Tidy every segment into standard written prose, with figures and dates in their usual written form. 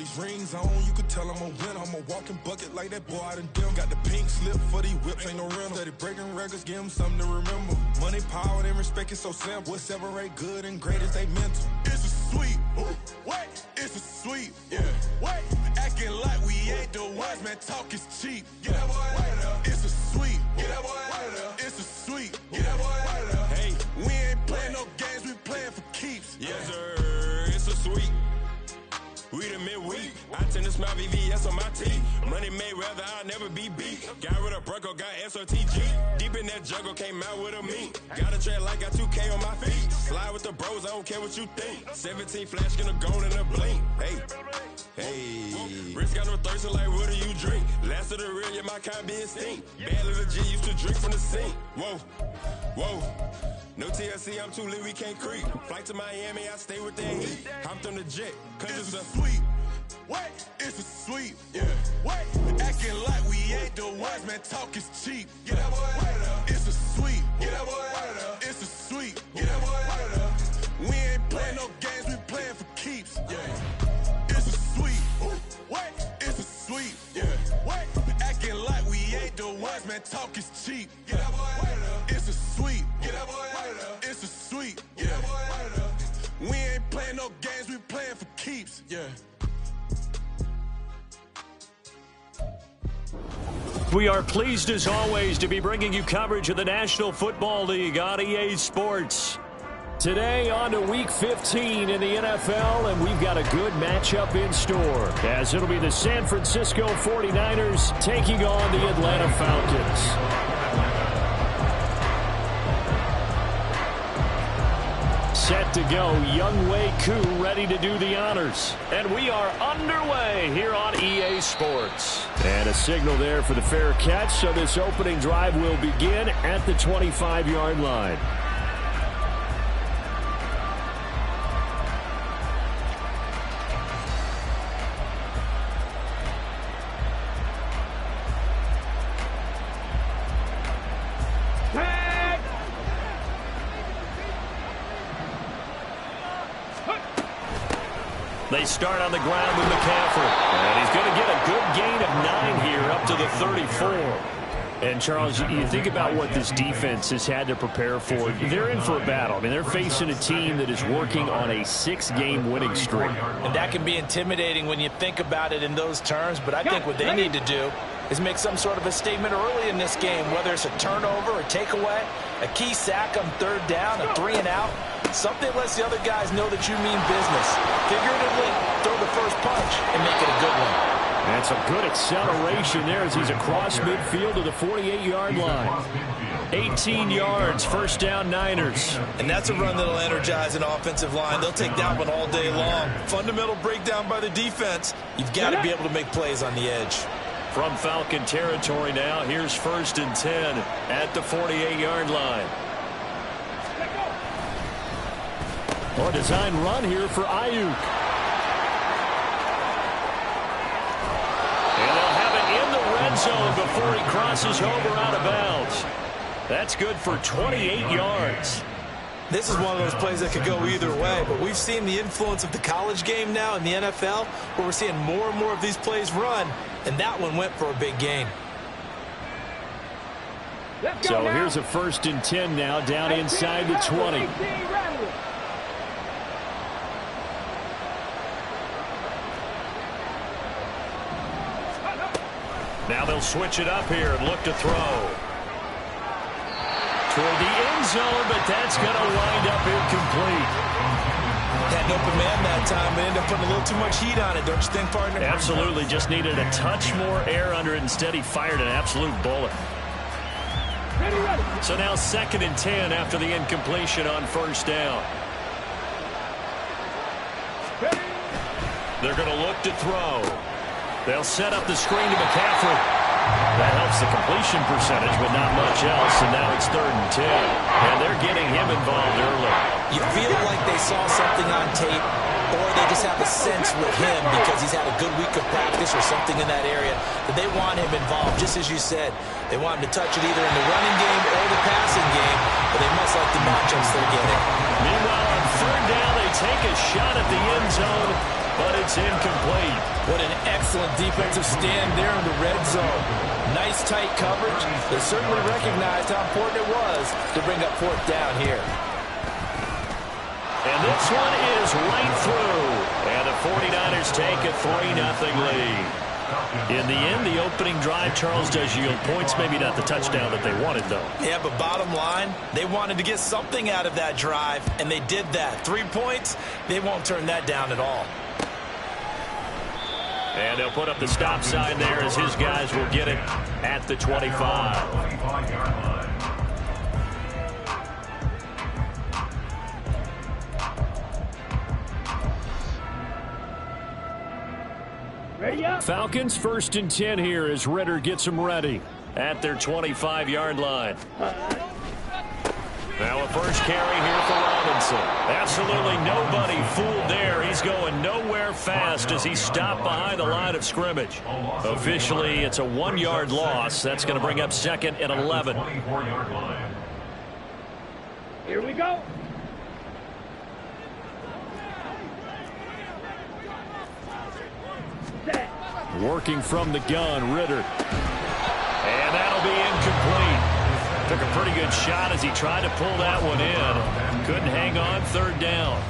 these rings on, you could tell I'm a winner. I'm a walking bucket like that boy out in Denver. Got the pink slip for these whips, ain't no rental. Steady breaking records, give them something to remember. Money, power, and respect is so simple. What separate good and great is they mental. It's a sweet, wait, it's a sweet, yeah. Wait, acting like we ain't the ones, man, talk is cheap. Get that boy out of there. It's a sweet, get that boy out of there. It's a sweet, get that boy out of there. Hey, we ain't playing no games, we playing for keeps. Yes, sir, it's a sweet. We the midweek. I tend to smile VVS on my teeth. Money made rather I'll never be beat. Got rid of Bronco, got SOTG. Deep in that jungle, came out with a meat. Got a tread like got 2K on my feet. Slide with the bros, I don't care what you think. 17 flash, gonna go in a blink. Hey. Wrist got no thirst, like what do you drink? Last of the real, yeah, my kind be extinct. Bad little G used to drink from the sink. Whoa. No TLC, I'm too lit, we can't creep. Flight to Miami, I stay with that heat. Hopped on the jet, cause it's a sweet. Wait, it's a sweet. Yeah. Wait, acting like we ain't the ones, man, talk is cheap. Get that boy out of there. It's a sweet. Get that boy out of there. It's a sweet. Get that boy out of there. We ain't playing no games, we playing for keeps. Yeah. It's a sweet. Wait, it's a sweet. Yeah. Wait, acting like we ain't the ones, man, talk is cheap. Get that boy out of there. It's a sweet. Get that boy out of there. It's a sweet. Yeah. Get that boy out of there. We ain't playing no games, we playing for keeps. Yeah. We are pleased as always to be bringing you coverage of the National Football League on EA Sports. Today on to Week 15 in the NFL, and we've got a good matchup in store, as it'll be the San Francisco 49ers taking on the Atlanta Falcons. Set to go, Younghoe Koo ready to do the honors. And we are underway here on EA Sports. And a signal there for the fair catch, so this opening drive will begin at the 25-yard line. They start on the ground with McCaffrey. And he's going to get a good gain of 9 here up to the 34. And, Charles, you think about what this defense has had to prepare for. They're in for a battle. I mean, they're facing a team that is working on a 6-game winning streak. And that can be intimidating when you think about it in those terms. But I think what they need to do is make some sort of a statement early in this game, whether it's a turnover, a takeaway, a key sack on 3rd down, a 3-and-out. Something lets the other guys know that you mean business. Figuratively, throw the first punch and make it a good one. That's a good acceleration there as he's across midfield to the 48-yard line. 18 yards, first down Niners. And that's a run that'll energize an offensive line. They'll take that one all day long. Fundamental breakdown by the defense. You've got to be able to make plays on the edge. From Falcon territory now, here's 1st and 10 at the 48-yard line. A design run here for Ayuk. And they'll have it in the red zone before he crosses over out of bounds. That's good for 28 yards. This is one of those plays that could go either way, but we've seen the influence of the college game now in the NFL, where we're seeing more and more of these plays run, and that one went for a big gain. So here's a 1st and 10 now, down inside the 20. Now they'll switch it up here and look to throw. Toward the end zone, but that's going to wind up incomplete. Had an open man that time, but ended up putting a little too much heat on it, don't you think, partner? Absolutely. Just needed a touch more air under it. Instead, he fired an absolute bullet. So now 2nd and 10 after the incompletion on 1st down. They're going to look to throw. They'll set up the screen to McCaffrey. That helps the completion percentage, but not much else. And now it's 3rd and 10. And they're getting him involved early. You feel like they saw something on tape, or they just have a sense with him because he's had a good week of practice or something in that area that they want him involved. Just as you said, they want him to touch it either in the running game or the passing game, but they must like the matchups they're getting. Meanwhile, on 3rd down, they take a shot at the end zone. but it's incomplete. What an excellent defensive stand there in the red zone. Nice tight coverage. They certainly recognized how important it was to bring up fourth down here. And this one is right through. And the 49ers take a 3-0 lead. In the end, the opening drive, Charles, does yield points. Maybe not the touchdown that they wanted, though. Yeah, but bottom line, they wanted to get something out of that drive, and they did that. 3 points, they won't turn that down at all. And they'll put up the stop sign there as his guys will get it at the 25. Falcons 1st and 10 here as Ritter gets them ready at their 25-yard line. Now a first carry here for Robinson. Absolutely nobody fooled there. He's going nowhere fast as he stopped behind the line of scrimmage. Officially, it's a 1-yard loss. That's going to bring up 2nd and 11. Here we go. Working from the gun, Ritter. And that'll be incomplete. Took a pretty good shot as he tried to pull that one in. Couldn't hang on, 3rd down.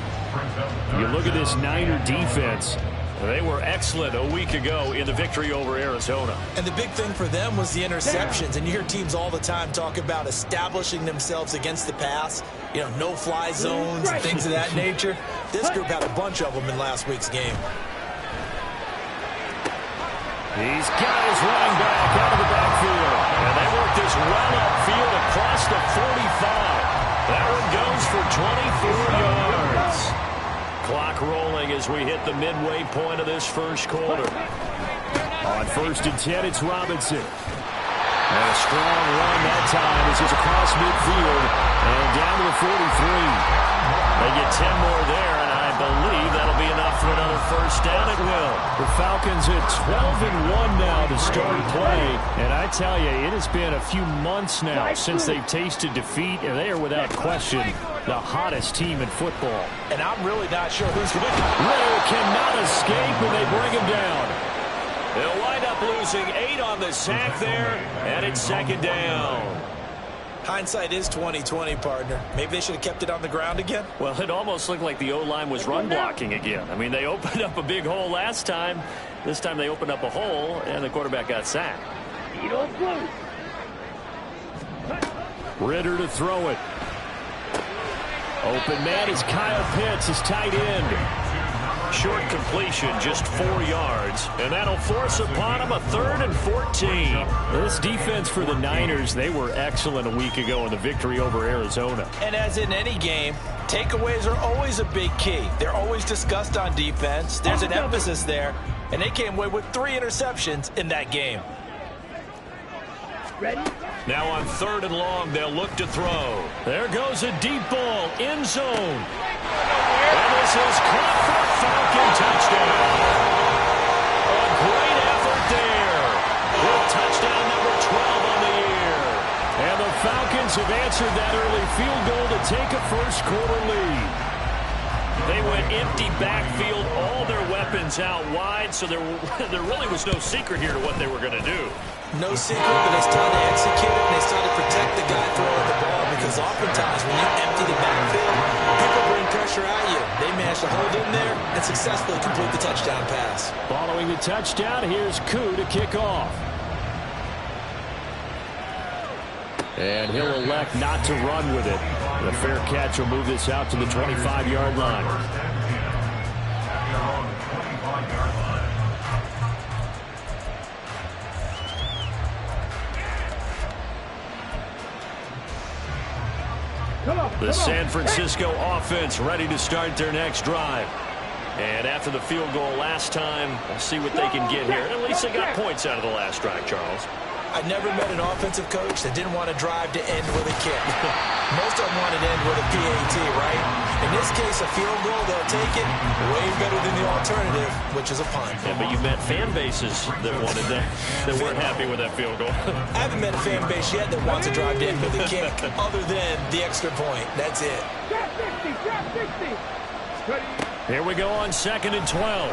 You look at this Niner defense. They were excellent a week ago in the victory over Arizona. And the big thing for them was the interceptions. And you hear teams all the time talk about establishing themselves against the pass. You know, no-fly zones and things of that nature. This group had a bunch of them in last week's game. He's got his running back out of the backfield. And they work this well upfield across the 45. That one goes for 24 yards. Clock rolling as we hit the midway point of this first quarter. On 1st and 10, it's Robinson. And a strong run that time as he's across midfield and down to the 43. They get 10 more there, and I believe that'll be enough for another first down. It will. The Falcons at 12-1 now to start play. And I tell you, it has been a few months now since they've tasted defeat, and they are without question the hottest team in football. And I'm really not sure who's going to... Ritter cannot escape, and they bring him down. They'll wind up losing 8 on the sack there, and it's 2nd down. Hindsight is 20/20, partner. Maybe they should have kept it on the ground again. Well, it almost looked like the O-line was run blocking again. I mean, they opened up a big hole last time. This time they opened up a hole, and the quarterback got sacked. Ritter to throw it. Open man is Kyle Pitts, his tight end. Short completion, just 4 yards. And that'll force upon him a 3rd and 14. This defense for the Niners, they were excellent a week ago in the victory over Arizona. And as in any game, takeaways are always a big key. They're always discussed on defense. There's an emphasis there. And they came away with 3 interceptions in that game. Ready? Now on 3rd and long, they'll look to throw. There goes a deep ball, end zone. And this is caught for a Falcon touchdown. A great effort there. With touchdown number 12 on the year. And the Falcons have answered that early field goal to take a first quarter lead. They went empty backfield, all their weapons out wide, so there really was no secret here to what they were going to do. No secret, but it's time to execute it, and it's time to protect the guy throwing the ball, because oftentimes when you empty the backfield, people bring pressure at you. They managed to hold in there and successfully complete the touchdown pass. Following the touchdown, here's Koo to kick off. And he'll elect not to run with it. The fair catch will move this out to the 25-yard line. The San Francisco offense ready to start their next drive. And after the field goal last time, we'll see what they can get here. At least they got points out of the last drive, Charles. I never met an offensive coach that didn't want to drive to end with a kick. Most of them wanted to end with a PAT, right? In this case, a field goal, they'll take it way better than the alternative, which is a punt. Yeah, but you met fan bases that wanted that, that weren't happy with that field goal. I haven't met a fan base yet that wants to drive to end with a kick other than the extra point. That's it. Drop 60, drop 60. Ready? Here we go on 2nd and 12.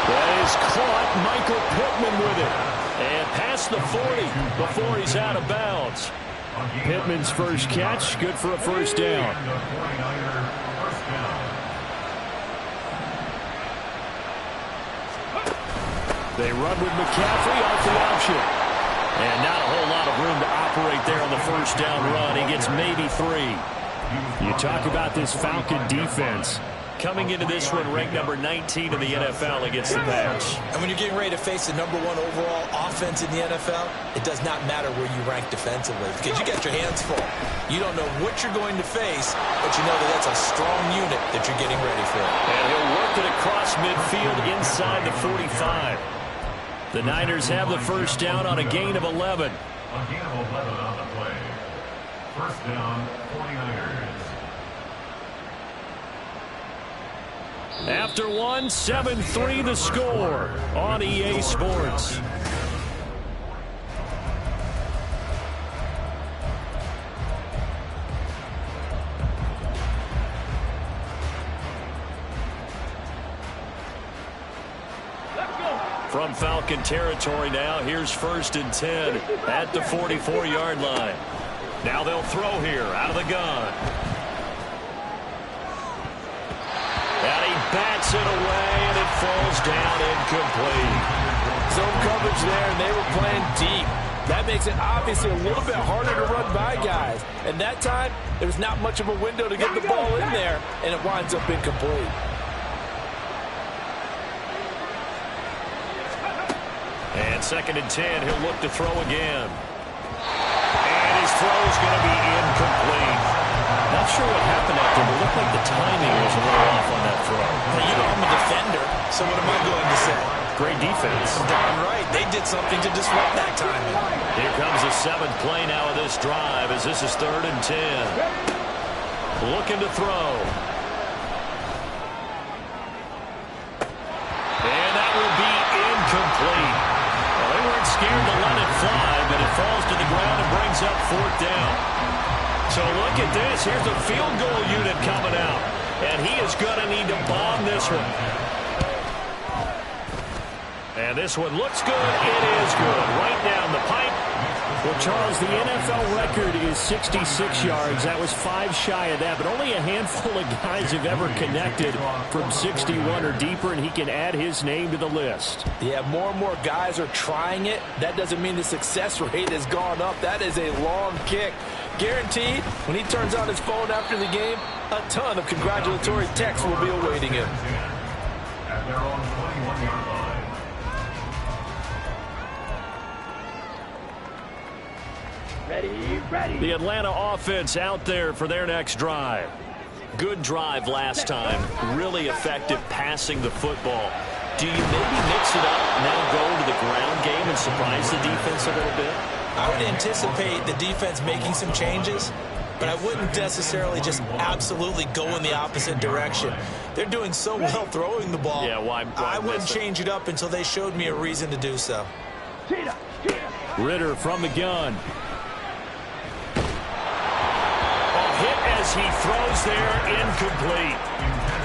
That is caught. Michael Pittman with it. And past the 40 before he's out of bounds. Pittman's first catch, good for a first down. They run with McCaffrey off the option. And not a whole lot of room to operate there on the first down run. He gets maybe 3. You talk about this Falcon defense. Coming into this one, ranked number 19 in the NFL against the pass. And when you're getting ready to face the #1 overall offense in the NFL, it does not matter where you rank defensively because you got your hands full. You don't know what you're going to face, but you know that that's a strong unit that you're getting ready for. And he'll work it across midfield inside the 45. The Niners have the first down on a gain of 11. A gain of 11 on the play. First down, 49ers. After one, 7-3 the score on EA Sports. From Falcon territory now, here's 1st and 10 at the 44-yard line. Now they'll throw here out of the gun. And he bats it away, and it falls down incomplete. Zone coverage there, and they were playing deep. That makes it obviously a little bit harder to run by guys. And that time, there's not much of a window to get the ball in there, and it winds up incomplete. And 2nd and 10, he'll look to throw again. And his throw's going to be incomplete. Not sure what happened out there, but it looked like the timing was a little off on that throw. Now, you know I'm a defender, so what am I going to say? Great defense. Darn right. They did something to disrupt that timing. Here comes the 7th play now of this drive as this is 3rd and 10. Looking to throw. And that will be incomplete. Well, they weren't scared to let it fly, but it falls to the ground and brings up 4th down. So look at this. Here's the field goal unit coming out. And he is going to need to bomb this one. And this one looks good. It is good. Right down the pipe. Well, Charles, the NFL record is 66 yards. That was 5 shy of that, but only a handful of guys have ever connected from 61 or deeper, and he can add his name to the list. Yeah, more and more guys are trying it. That doesn't mean the success rate has gone up. That is a long kick. Guaranteed, when he turns on his phone after the game, a ton of congratulatory texts will be awaiting him. At their own 21-yard line. Ready. The Atlanta offense out there for their next drive. Good drive last time. Really effective passing the football. Do you maybe mix it up, now go to the ground game and surprise the defense a little bit? I would anticipate the defense making some changes, but I wouldn't necessarily just absolutely go in the opposite direction. They're doing so well throwing the ball. Yeah, why I wouldn't change it up until they showed me a reason to do so. Ritter from the gun. Hit as he throws there, incomplete.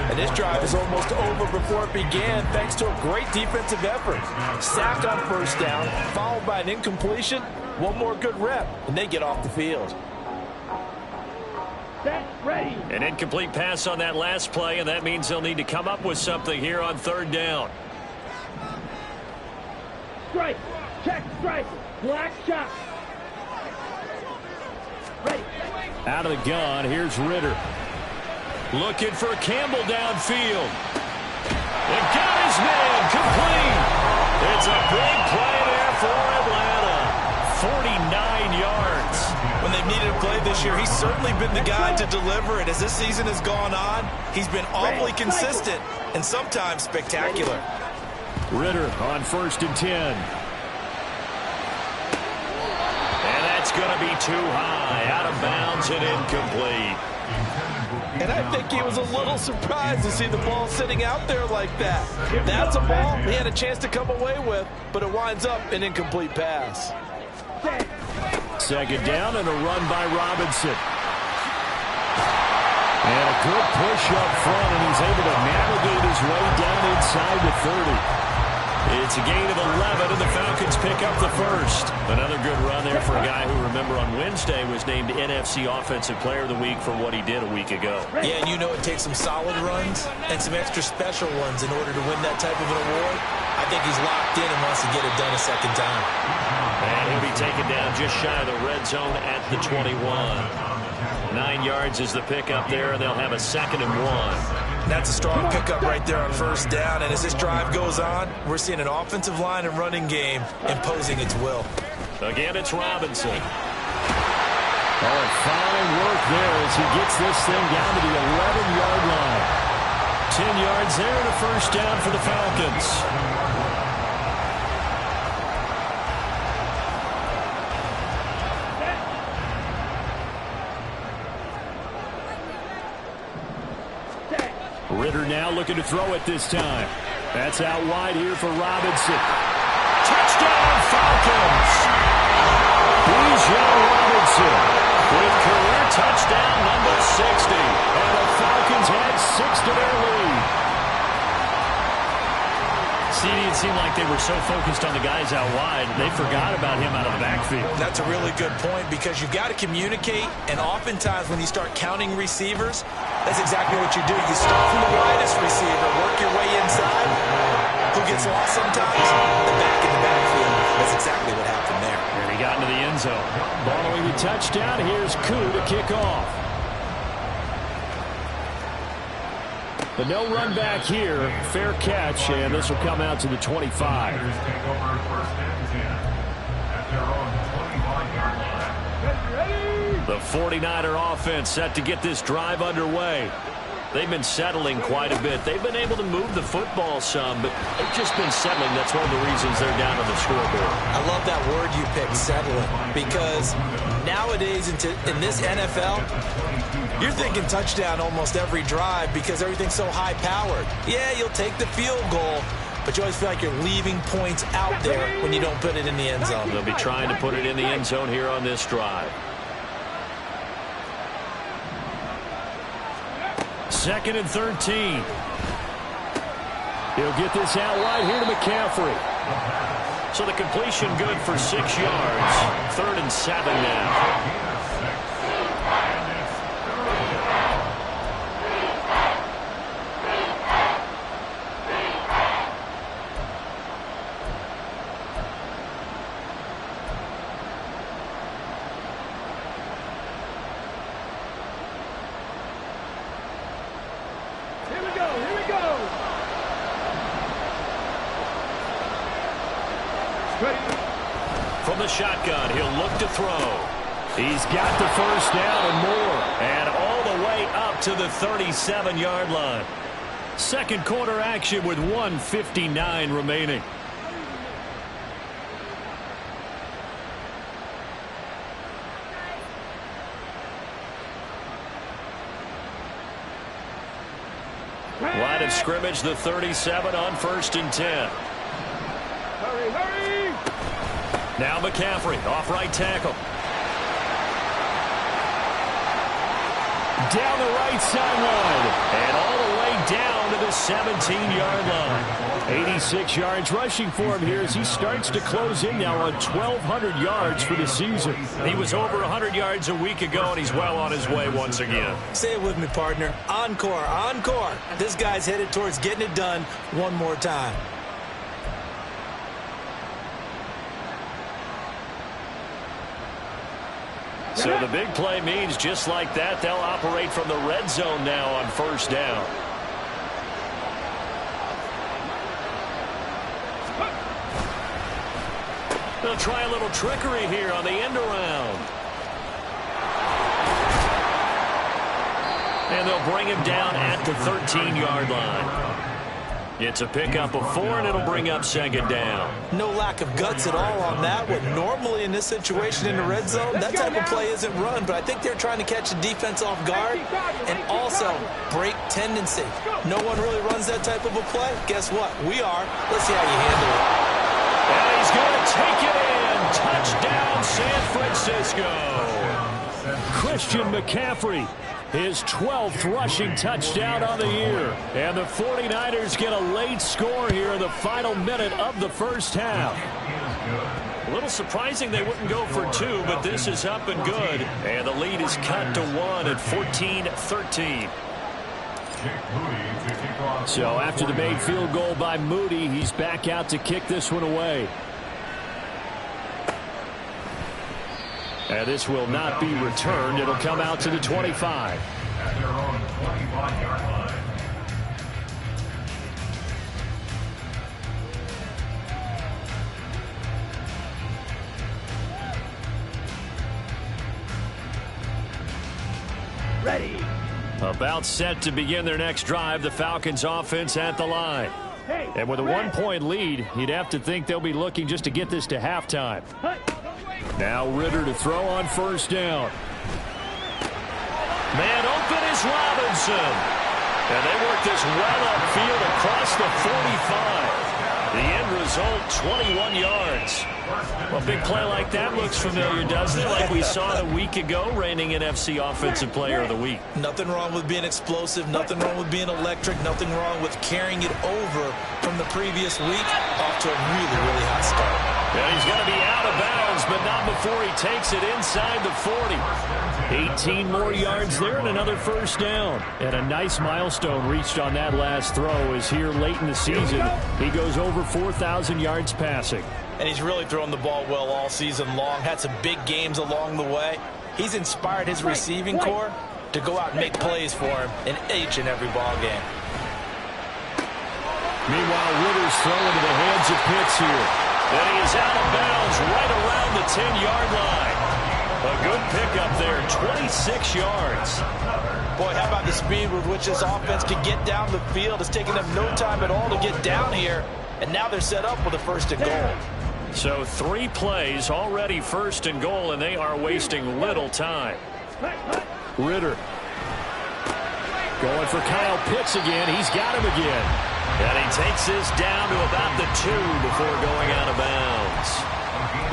And this drive is almost over before it began thanks to a great defensive effort. Sack on 1st down, followed by an incompletion. One more good rep, and they get off the field. Set, ready. An incomplete pass on that last play, and that means they'll need to come up with something here on 3rd down. Strike. Check strike. Black shot. Ready. Out of the gun, here's Ritter. Looking for Campbell downfield. And got his man complete. It's a big play there for Atlanta. 49 yards. When they've needed a play this year, he's certainly been the guy to deliver it. As this season has gone on, he's been awfully consistent and sometimes spectacular. Ritter on 1st and 10. And that's going to be too high. Out of bounds and incomplete. And I think he was a little surprised to see the ball sitting out there like that. That's a ball he had a chance to come away with, but it winds up an incomplete pass. 2nd down and a run by Robinson. And a good push up front, and he's able to navigate his way down inside the 30. It's a gain of 11, and the Falcons pick up the first. Another good run there for a guy who, remember, on Wednesday was named NFC Offensive Player of the Week for what he did a week ago. Yeah, and you know it takes some solid runs and some extra special ones in order to win that type of an award. I think he's locked in and wants to get it done a second time. And he'll be taken down just shy of the red zone at the 21. 9 yards is the pickup there, and they'll have a 2nd and 1. That's a strong pickup right there on first down. And as this drive goes on, we're seeing an offensive line and running game imposing its will. Again, it's Robinson. Oh, fine work there as he gets this thing down to the 11-yard line. 10 yards there and a first down for the Falcons. Ritter now looking to throw it this time. That's out wide here for Robinson. Touchdown, Falcons! Bijan Robinson with career touchdown number 60. And the Falcons add 6 to their lead. See, it seemed like they were so focused on the guys out wide, they forgot about him out of the backfield. That's a really good point because you've got to communicate, and oftentimes when you start counting receivers, that's exactly what you do. You start from the widest receiver, work your way inside. Who gets lost sometimes? The back in the backfield. That's exactly what happened there. And he got into the end zone. Following the touchdown, here's Koo to kick off. The no run back here, fair catch, and this will come out to the 25. The 49er offense set to get this drive underway. They've been settling quite a bit. They've been able to move the football some, but they've just been settling. That's one of the reasons they're down on the scoreboard. I love that word you picked, settling, because nowadays in this NFL, you're thinking touchdown almost every drive because everything's so high-powered. Yeah, you'll take the field goal, but you always feel like you're leaving points out there when you don't put it in the end zone. They'll be trying to put it in the end zone here on this drive. 2nd and 13. He'll get this out wide here to McCaffrey. So the completion good for 6 yards. 3rd and 7 now. From the shotgun, he'll look to throw. He's got the first down and more. And all the way up to the 37-yard line. Second quarter action with 1:59 remaining. Line of scrimmage, the 37 on 1st and 10. Hurry, hurry! Now McCaffrey, off right tackle. Down the right sideline. And all the way down to the 17-yard line. 86 yards rushing for him here as he starts to close in now on 1,200 yards for the season. He was over 100 yards a week ago, and he's well on his way once again. Say it with me, partner. Encore, encore. This guy's headed towards getting it done one more time. So the big play means just like that, they'll operate from the red zone now on 1st down. They'll try a little trickery here on the end around. And they'll bring him down at the 13-yard line. It's a pickup of 4, and it'll bring up 2nd down. No lack of guts at all on that one. Normally in this situation in the red zone, that type of play isn't run, but I think they're trying to catch the defense off guard and also break tendency. No one really runs that type of a play. Guess what? We are. Let's see how you handle it. And he's going to take it in. Touchdown, San Francisco. Christian McCaffrey His 12th rushing touchdown on the year. And the 49ers get a late score here in the final minute of the first half. A little surprising they wouldn't go for two, but this is up and good. And the lead is cut to 1 at 14-13. So after the made field goal by Moody, he's back out to kick this one away. And this will not be returned. It'll come out to the 25. At their own 25-yard line. Ready. About set to begin their next drive, the Falcons offense at the line. And with a 1-point lead, you'd have to think they'll be looking just to get this to halftime. Now Ritter to throw on first down. Man open is Robinson. And they work this well upfield across the 45. The end result, 21 yards. Well, a big play like that looks familiar, doesn't it? Like we saw a week ago, reigning NFC Offensive Player of the Week. Nothing wrong with being explosive. Nothing wrong with being electric. Nothing wrong with carrying it over from the previous week. Off to a really, really hot start. And he's going to be out of bounds, but not before he takes it inside the 40. 18 more yards there and another first down. And a nice milestone reached on that last throw is here late in the season. He goes over 4,000 yards passing. And he's really thrown the ball well all season long. Had some big games along the way. He's inspired his receiving corps to go out and make plays for him in each and every ball game. Meanwhile, Ritter's throwing to the hands of Pitts here. And he is out of bounds right around the 10-yard line. A good pickup there, 26 yards. Boy, how about the speed with which this offense can get down the field? It's taken them no time at all to get down here. And now they're set up with a first and goal. So 3 plays, already first and goal, and they are wasting little time. Ritter going for Kyle Pitts again. He's got him again. And he takes this down to about the 2 before going out of bounds.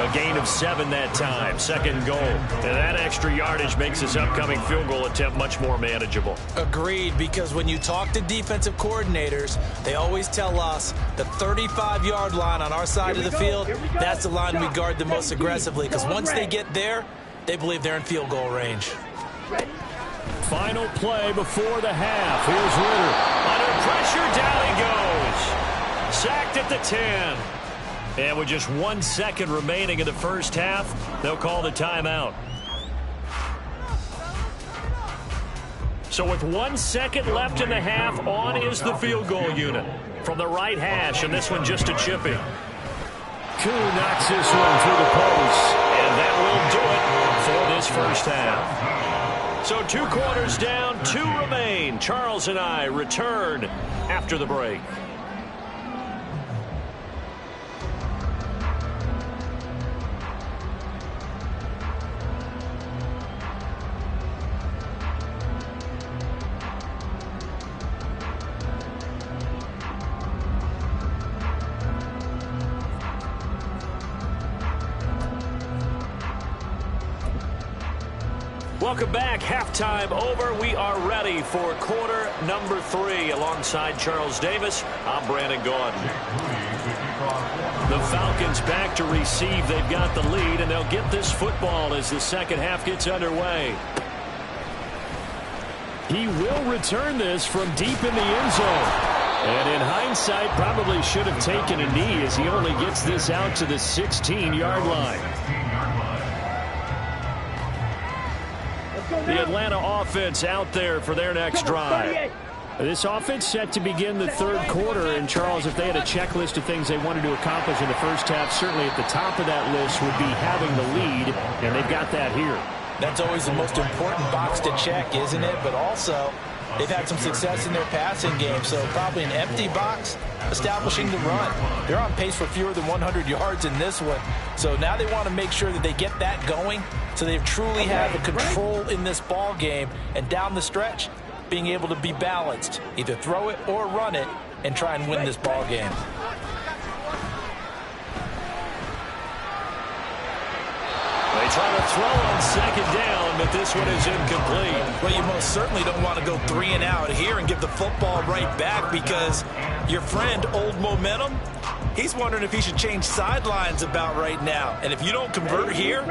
A gain of 7 that time. Second goal. And that extra yardage makes this upcoming field goal attempt much more manageable. Agreed, because when you talk to defensive coordinators, they always tell us the 35-yard line on our side of the field, that's the line we guard the most aggressively, because once they get there, they believe they're in field goal range. Final play before the half. Here's Ritter. Under pressure, down he goes. Sacked at the 10. And with just 1 second remaining in the first half, they'll call the timeout. So with 1 second left in the half, on is the field goal unit. From the right hash, and this one just a chipping. Koo knocks this one through the post. And that will do it for this first half. So 2 quarters down, 2 remain. Charles and I return after the break. Welcome back. Halftime over. We are ready for quarter number 3. Alongside Charles Davis, I'm Brandon Gordon. The Falcons back to receive. They've got the lead, and they'll get this football as the second half gets underway. He will return this from deep in the end zone. And in hindsight, probably should have taken a knee as he only gets this out to the 16-yard line. The Atlanta offense out there for their next drive. This offense set to begin the third quarter. And, Charles, if they had a checklist of things they wanted to accomplish in the first half, certainly at the top of that list would be having the lead, and they've got that here. That's always the most important box to check, isn't it? But also, they've had some success in their passing game, so probably an empty box establishing the run. They're on pace for fewer than 100 yards in this one. So now they want to make sure that they get that going so they truly have a control in this ball game, and down the stretch, being able to be balanced, either throw it or run it, and try and win this ball game. They They try to throw on second down, but this one is incomplete. Well, you most certainly don't want to go 3 and out here and give the football right back, because your friend, Old Momentum, he's wondering if he should change sidelines about right now. And if you don't convert here,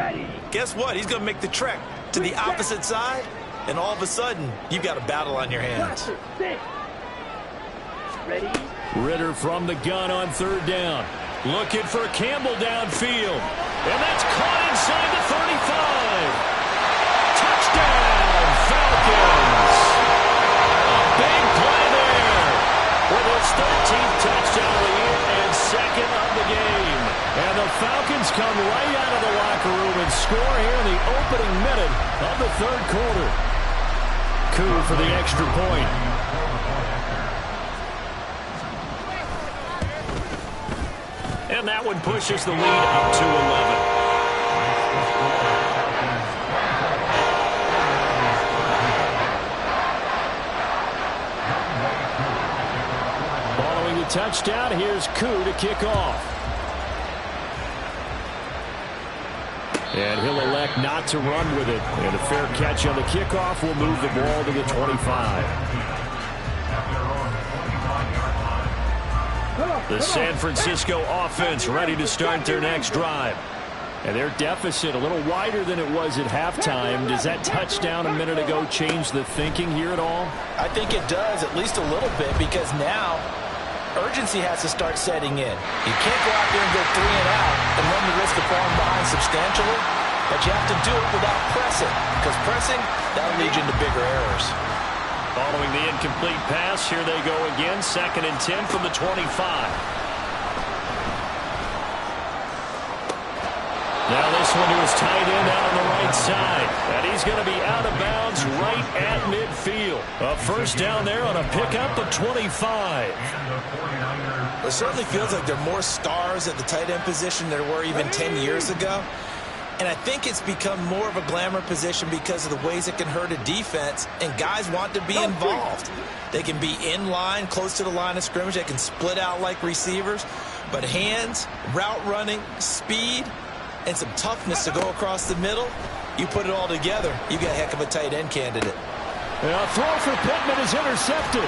guess what? He's going to make the trek to the opposite side, and all of a sudden, you've got a battle on your hands. Ready? Ritter from the gun on third down. Looking for Campbell downfield. And that's caught inside the 35. Touchdown, Falcons. A big play there with his 13th touchdown of the year and second of the game. And the Falcons come right out of the locker room and score here in the opening minute of the third quarter. Coup for the extra point. And that one pushes the lead up to 11. Following the touchdown, here's Coup to kick off. And he'll elect not to run with it. And a fair catch on the kickoff will move the ball to the 25. The San Francisco offense ready to start their next drive. And their deficit a little wider than it was at halftime. Does that touchdown a minute ago change the thinking here at all? I think it does, at least a little bit, because now urgency has to start setting in. You can't go out there and go 3 and out and run the risk of falling behind substantially, but you have to do it without pressing, because pressing, that'll lead you into bigger errors. Following the incomplete pass, here they go again, 2nd and 10 from the 25. Now this one to his tight end out on the right side. And he's going to be out of bounds right at midfield. A first down there on a pickup of 25. It certainly feels like there are more stars at the tight end position than there were even 10 years ago. And I think it's become more of a glamour position because of the ways it can hurt a defense, and guys want to be involved. They can be in line, close to the line of scrimmage. They can split out like receivers. But hands, route running, speed, and some toughness to go across the middle, you put it all together, you got a heck of a tight end candidate. A throw for Pittman is intercepted.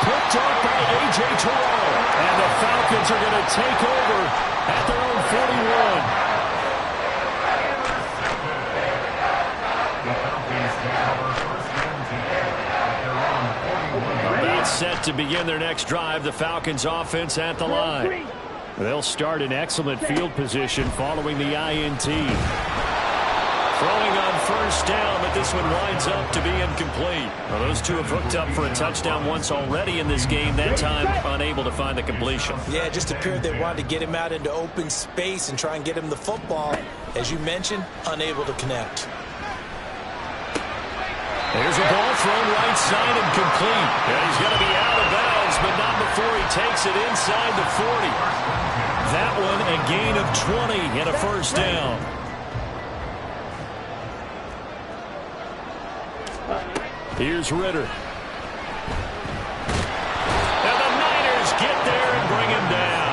Picked up by A.J. Terrell. And the Falcons are going to take over at their own 41. About set to begin their next drive, the Falcons offense at the line. They'll start in excellent field position following the INT. Throwing on first down, but this one winds up to be incomplete. Well, those two have hooked up for a touchdown once already in this game, that time unable to find the completion. Yeah, it just appeared they wanted to get him out into open space and try and get him the football. As you mentioned, unable to connect. There's a ball thrown right side and complete. And he's going to be out of bounds, but not before he takes it inside the 40. That one a gain of 20 and a first down. Here's Ritter. And the Niners get there and bring him down.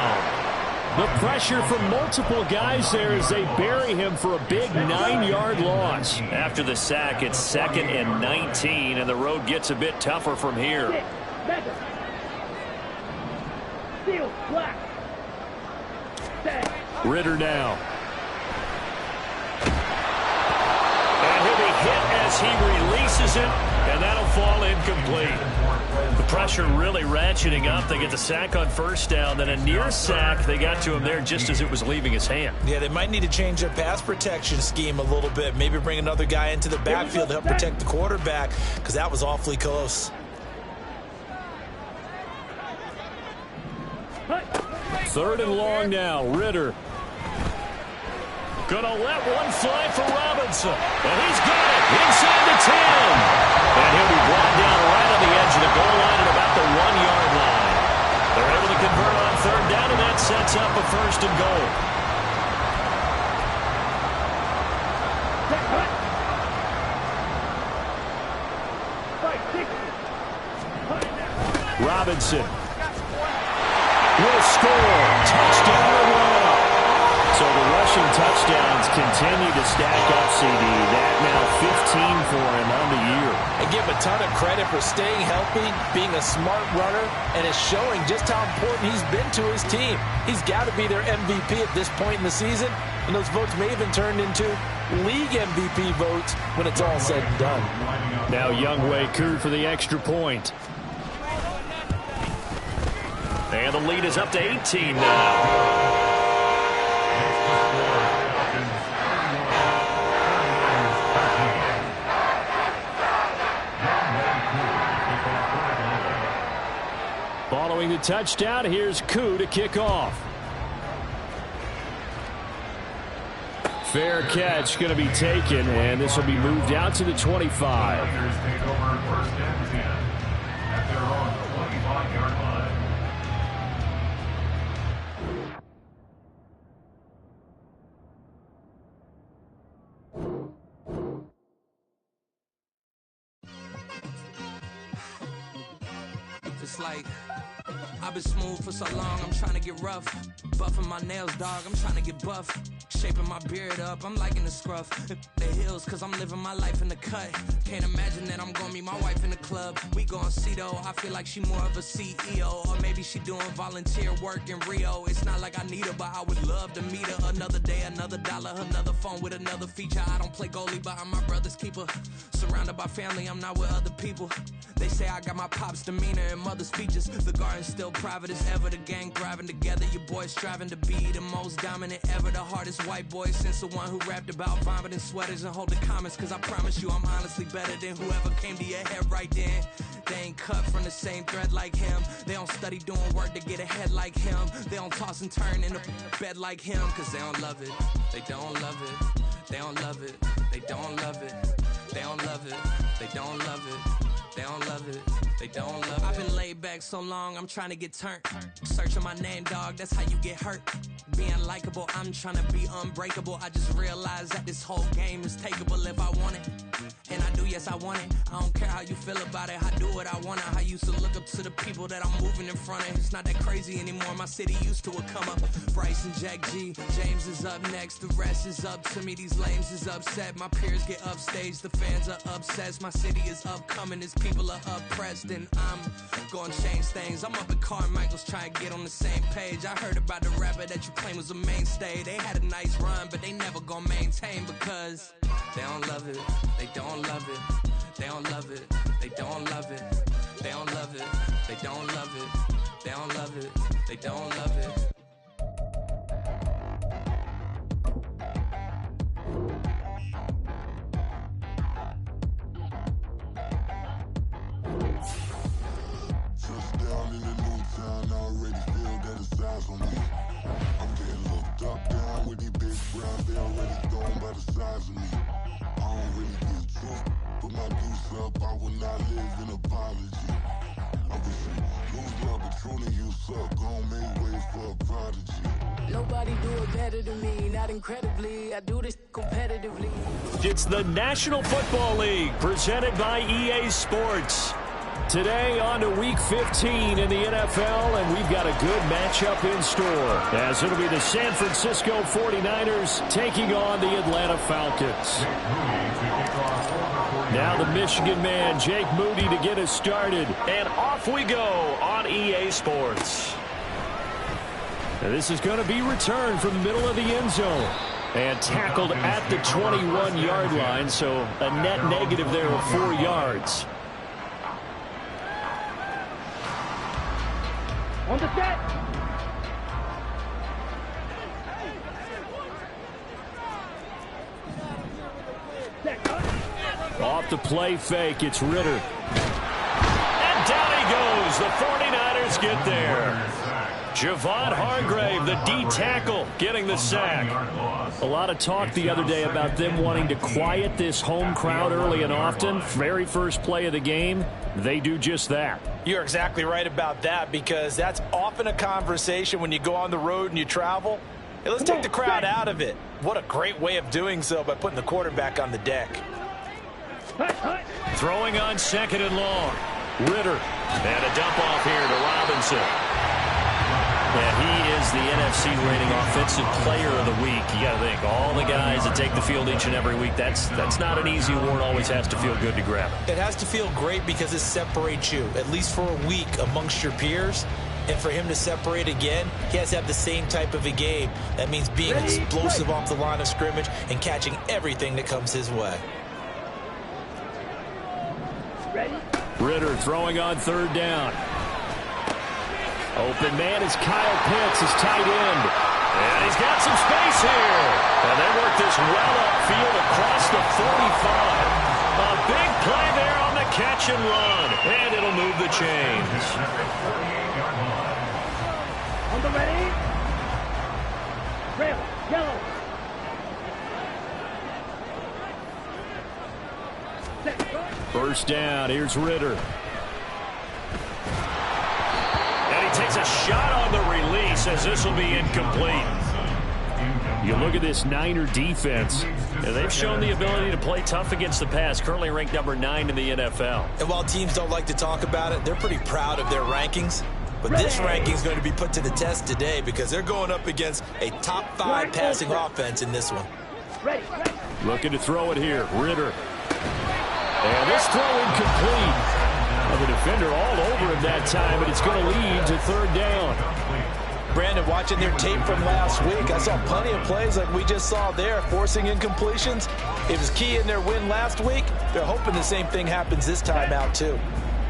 The pressure from multiple guys there as they bury him for a big 9-yard loss. After the sack, it's 2nd and 19, and the road gets a bit tougher from here. Ritter now. And he'll be hit as he releases it, and that'll fall incomplete. The pressure really ratcheting up. They get the sack on first down, then a near sack. They got to him there just as it was leaving his hand. Yeah, they might need to change their pass protection scheme a little bit. Maybe bring another guy into the backfield to help protect the quarterback, because that was awfully close. Third and long now. Ritter. Gonna let one fly for Robinson. And he's got it inside the 10. And he'll be brought down right on the edge of the goal line at about the 1-yard line. They're able to convert on third down, and that sets up a first and goal. Robinson will score. Touchdown run. So the rushing touchdown touchdowns continue to stack up, CD. That now 15 for him on the year. I give him a ton of credit for staying healthy, being a smart runner, and it's showing just how important he's been to his team. He's got to be their MVP at this point in the season, and those votes may even turn into league MVP votes when it's all said and done. Now Younghoe Koo for the extra point. And the lead is up to 18 now. Following the touchdown, here's Koo to kick off. Fair catch going to be taken, and this will be moved out to the 25. Take over first and 10 at their own 25-yard line. It's like I've been smooth for so long, I'm trying to get rough. Buffing my nails, dog, I'm trying to get buff. Shaping my beard up, I'm liking the scruff. The hills, cause I'm living my life in the cut. Can't imagine that I'm gonna meet my wife in the club. We gon' see though, I feel like she more of a CEO. Or maybe she doing volunteer work in Rio. It's not like I need her, but I would love to meet her. Another day, another dollar, another phone with another feature. I don't play goalie, but I'm my brother's keeper. Surrounded by family, I'm not with other people. They say I got my pop's demeanor and mother's features. The garden's still private as ever. The gang thriving together. Your boys striving to be the most dominant ever. The hardest white boy since the one who rapped about vomiting sweaters and hold the comments. Cause I promise you I'm honestly better than whoever came to your head right then. They ain't cut from the same thread like him. They don't study doing work to get ahead like him. They don't toss and turn in the bed like him. Cause they don't love it. They don't love it. They don't love it. They don't love it. They don't love it. They don't love it. They don't love it. They don't love it. I've been laid back so long, I'm trying to get turned. Searching my name, dog, that's how you get hurt. Being likable, I'm trying to be unbreakable. I just realized that this whole game is takeable if I want it. And I do, yes, I want it. I don't care how you feel about it. I do what I want. I used to look up to the people that I'm moving in front of. It's not that crazy anymore. My city used to a come up. Bryce and Jack G. James is up next. The rest is up to me. These lames is upset. My peers get upstage. The fans are obsessed. My city is upcoming. His people are oppressed. And I'm gonna change things. I'm up at Carmichael's trying to get on the same page. I heard about the rapper that you claim was a mainstay. They had a nice run, but they never gonna maintain because they don't love it. They don't love it. They don't love it. They don't love it. They don't love it. They don't love it. They don't love it. They don't love it. Touchdown in the new town, I already feel that it's eyes on me. I'm getting looked up, down with these big browns, they already thrown by the size of me. I don't really get truth, put my deuce up, I will not live in apology. I wish you lose love, but truly you suck, gon' make way for a prodigy. Nobody do it better than me, not incredibly, I do this competitively. It's the National Football League presented by EA Sports. Today on to Week 15 in the NFL, and we've got a good matchup in store, as it'll be the San Francisco 49ers taking on the Atlanta Falcons. Now the Michigan man, Jake Moody, to get us started, and off we go on EA Sports. Now this is going to be returned from the middle of the end zone and tackled at the 21-yard line, so a net negative there of 4 yards. On the set. Off the play fake, it's Ritter. And down he goes. The 49ers get there. Javon Hargrave, the D tackle, getting the sack. A lot of talk the other day about them wanting to quiet this home crowd early and often. Very first play of the game, they do just that. You're exactly right about that, because that's often a conversation when you go on the road and you travel. Hey, let's take the crowd out of it. What a great way of doing so by putting the quarterback on the deck. Throwing on 2nd and long. Ritter. And a dump off here to Robinson. And he is the NFC rating offensive player of the week. You got to think, all the guys that take the field each and every week, that's not an easy award. Always has to feel good to grab it. It has to feel great because it separates you, at least for a week, amongst your peers. And for him to separate again, he has to have the same type of a game. That means being explosive off the line of scrimmage and catching everything that comes his way. Ritter throwing on third down. Open man is Kyle Pitts, his tight end. And he's got some space here. And they work this well upfield across the 45. A big play there on the catch and run. And it'll move the chains. On the ready. Red, yellow. First down, here's Ritter. And he takes a shot on the release as this will be incomplete. You look at this Niner defense, and they've shown the ability to play tough against the pass, currently ranked number 9 in the NFL. And while teams don't like to talk about it, they're pretty proud of their rankings. But this ranking is going to be put to the test today because they're going up against a top 5 passing offense in this one. Looking to throw it here, Ritter. And this throw incomplete. Well, the defender all over him that time, but it's going to lead to third down. Brandon, watching their tape from last week, I saw plenty of plays like we just saw there, forcing incompletions. It was key in their win last week. They're hoping the same thing happens this time out, too.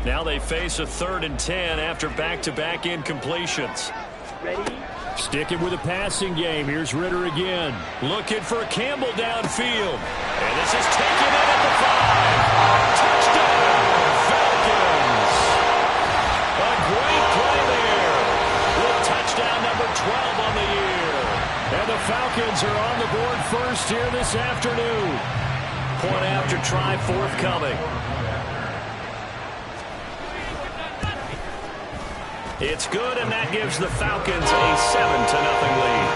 Now they face a 3rd and 10 after back-to-back incompletions. Ready? Sticking with a passing game. Here's Ritter again. Looking for Campbell downfield. And this is taken in at the 5. Touchdown, Falcons. A great play there with touchdown number 12 on the year. And the Falcons are on the board first here this afternoon. Point after try forthcoming. It's good, and that gives the Falcons a 7-0 lead.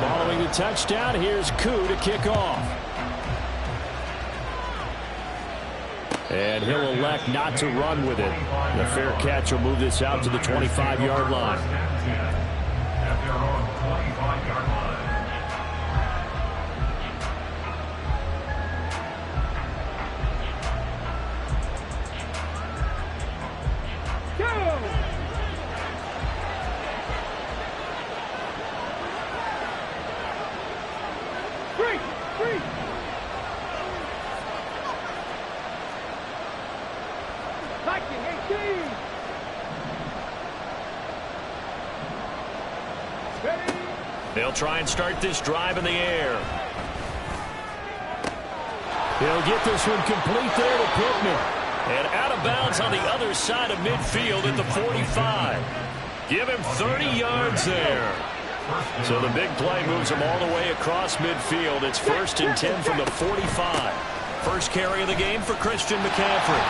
Following the touchdown, here's Koo to kick off. And he'll elect not to run with it. The fair catch will move this out to the 25-yard line. At their own 25-yard line. Go! 3. Viking 18. Ready? They'll try and start this drive in the air. He'll get this one complete there to Pittman. And out of bounds on the other side of midfield at the 45. Give him 30 yards there. So the big play moves him all the way across midfield. It's 1st and 10 from the 45. First carry of the game for Christian McCaffrey.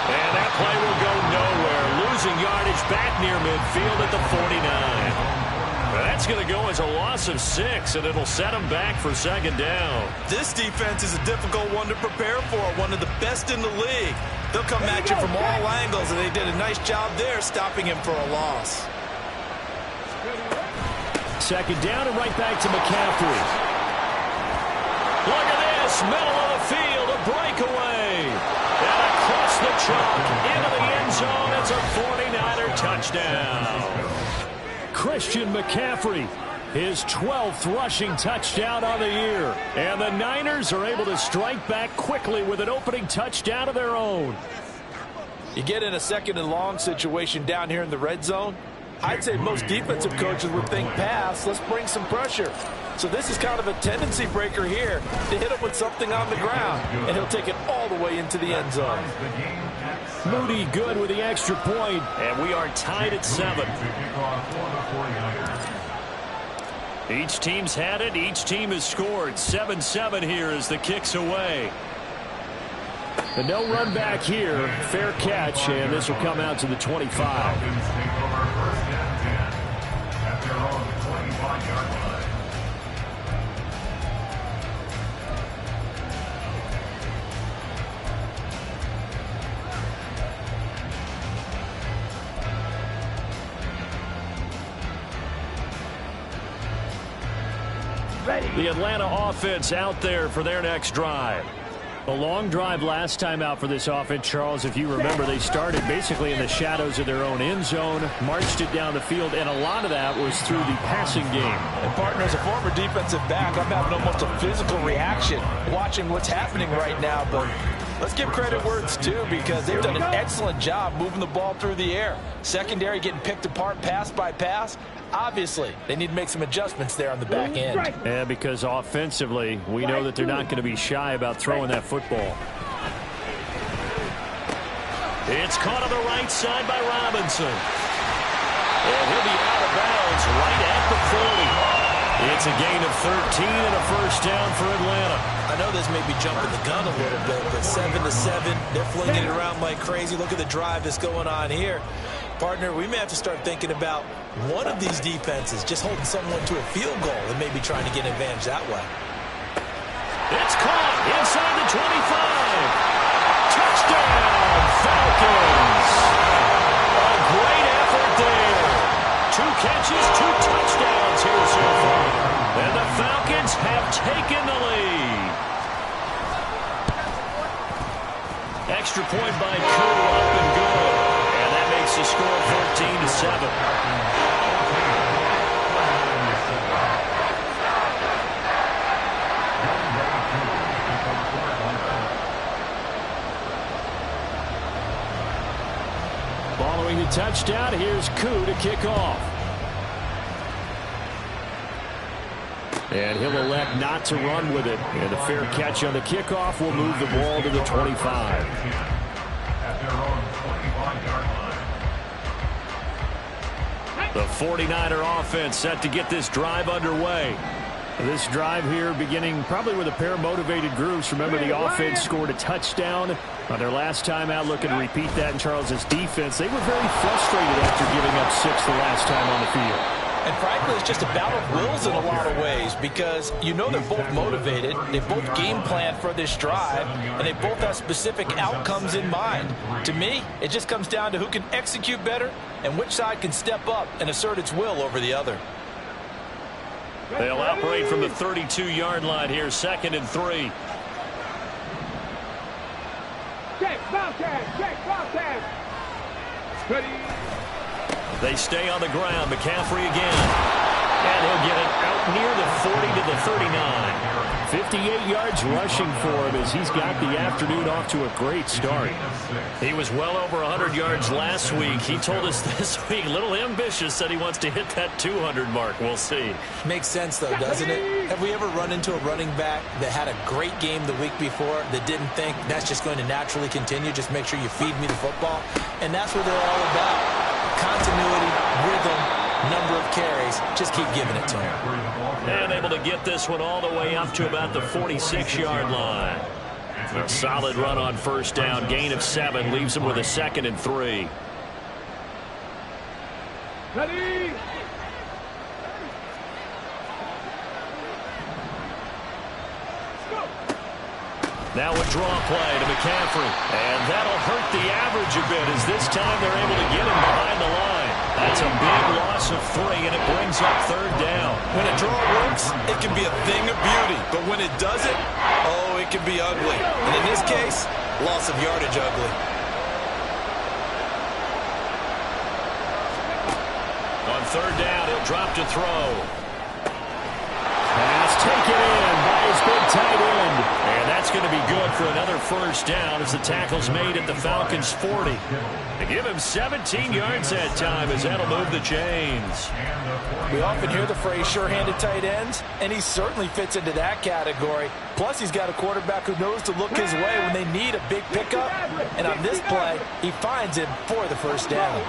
And that play will go nowhere. Losing yardage back near midfield at the 49. That's going to go as a loss of 6, and it'll set them back for 2nd down. This defense is a difficult one to prepare for, one of the best in the league. They'll come at you from all angles, and they did a nice job there stopping him for a loss. 2nd down and right back to McCaffrey. Look at this, middle of the field, a breakaway. And across the chalk, into the end zone, it's a 49er touchdown. Christian McCaffrey, his 12th rushing touchdown on the year. And the Niners are able to strike back quickly with an opening touchdown of their own. You get in a 2nd and long situation down here in the red zone. I'd say most defensive coaches would think pass, let's bring some pressure. So this is kind of a tendency breaker here to hit him with something on the ground, and he'll take it all the way into the end zone. Moody good with the extra point, and we are tied at 7. Each team's had it, each team has scored. 7-7 here as the kick's away. The no run back here, fair catch, and this will come out to the 25. Falcons take over 1st and 10 at their own 25-yard line. The Atlanta offense out there for their next drive. A long drive last time out for this offense, Charles. If you remember, they started basically in the shadows of their own end zone, marched it down the field, and a lot of that was through the passing game. And, partner, as a former defensive back, I'm having almost a physical reaction watching what's happening right now. But let's give credit where it's due, because they've done an excellent job moving the ball through the air. Secondary getting picked apart pass by pass. Obviously, they need to make some adjustments there on the back end. Yeah, because offensively, we know that they're not going to be shy about throwing that football. It's caught on the right side by Robinson. And he'll be out of bounds right at the 40. It's a gain of 13 and a first down for Atlanta. I know this may be jumping the gun a little bit, but 7-7, they're flinging it around like crazy. Look at the drive that's going on here. Partner, we may have to start thinking about one of these defenses just holding someone to a field goal and maybe trying to get an advantage that way. It's caught inside the 25. Touchdown, Falcons. A great effort there. 2 catches, 2 touchdowns here so far. And the Falcons have taken the lead. Extra point by Koo, up and good. And that makes the score 14-7. Following the touchdown, here's Koo to kick off. And he'll elect not to run with it. And a fair catch on the kickoff will move the ball to the 25. The 49er offense set to get this drive underway. This drive here beginning probably with a pair of motivated groups. Remember, the offense scored a touchdown on their last time out. Looking to repeat that in Charles's defense. They were very frustrated after giving up 6 the last time on the field. And frankly, it's just a battle of wills in a lot of ways, because you know they're both motivated, they both game plan for this drive, and they both have specific outcomes in mind. To me, it just comes down to who can execute better and which side can step up and assert its will over the other. They'll operate from the 32-yard line here, 2nd and 3. Check, Falcons, check, Falcons. Ready. They stay on the ground. McCaffrey again. And he'll get it out near the 40 to the 39. 58 yards rushing for him as he's got the afternoon off to a great start. He was well over 100 yards last week. He told us this week, a little ambitious, said he wants to hit that 200 mark. We'll see. Makes sense, though, doesn't it? Have we ever run into a running back that had a great game the week before that didn't think that's just going to naturally continue? Just make sure you feed me the football. And that's what they're all about. Continuity, rhythm, number of carries. Just keep giving it to him. And able to get this one all the way up to about the 46-yard line. A solid run on first down. Gain of 7 leaves him with a 2nd and 3. Ready. Now a draw play to McCaffrey. And that'll hurt the average a bit, as this time they're able to get him behind the line. That's a big loss of 3, and it brings up 3rd down. When a draw works, it can be a thing of beauty. But when it doesn't, oh, it can be ugly. And in this case, loss of yardage ugly. On 3rd down, he'll drop to throw. Pass taken in by his big tight end. And that's going to be good for another first down as the tackle's made at the Falcons' 40. They give him 17 yards that time as that'll move the chains. We often hear the phrase sure-handed tight ends, and he certainly fits into that category. Plus, he's got a quarterback who knows to look his way when they need a big pickup. And on this play, he finds him for the first down.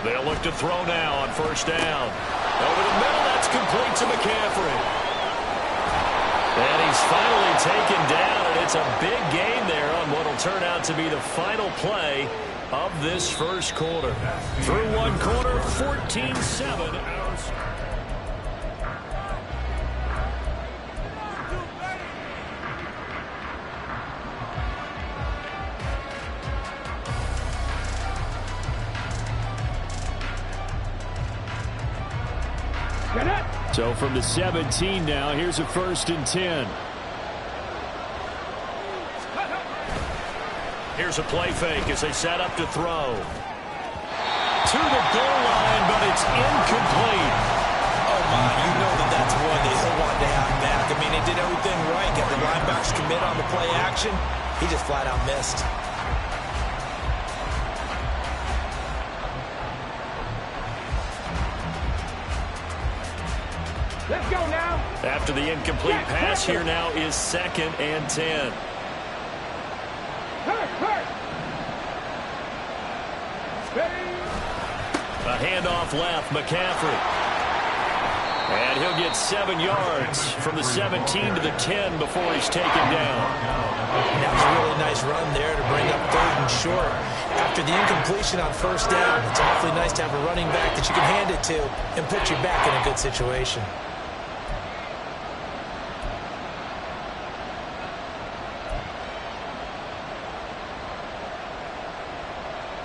They'll look to throw now on first down. Over the middle, that's complete to McCaffrey. And he's finally taken down, and it's a big gain there on what will turn out to be the final play of this first quarter. Through one quarter, 14-7. So from the 17 now, here's a 1st and 10. Here's a play fake as they set up to throw. To the goal line, but it's incomplete. Oh, my, you know that's one they don't want to have back. I mean, they did everything right. Got the linebackers commit on the play action. He just flat out missed. Let's go now. After the incomplete pass, here now is 2nd and 10. Hurt. A handoff left, McCaffrey. And he'll get 7 yards from the 17 to the 10 before he's taken down. That was a really nice run there to bring up 3rd and short. After the incompletion on 1st down, it's awfully nice to have a running back that you can hand it to and put you back in a good situation.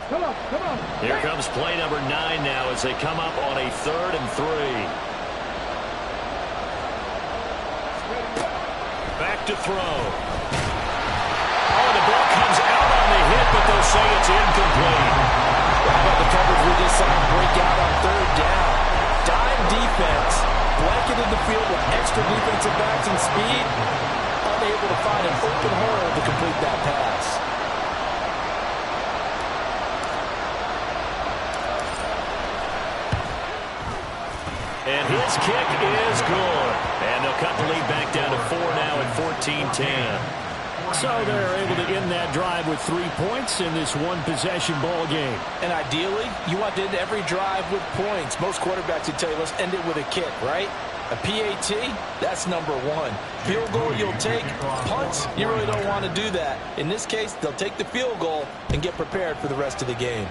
Come on. Here comes play number 9 now as they come up on a 3rd and 3. Back to throw. Oh, the ball comes out on the hit, but they'll say it's incomplete. How about the coverage we just saw him break out on 3rd down? Dime defense, blanketed the field with extra defensive backs and speed, unable to find an open hole to complete that pass. And his kick is good. And they'll cut the lead back down to 4 now at 14-10. So they're able to end that drive with 3 points in this one-possession ball game. And ideally, you want to end every drive with points. Most quarterbacks would tell you, let's end it with a kick, right? A PAT, that's number 1. Field goal you'll take. Punts, you really don't want to do that. In this case, they'll take the field goal and get prepared for the rest of the game.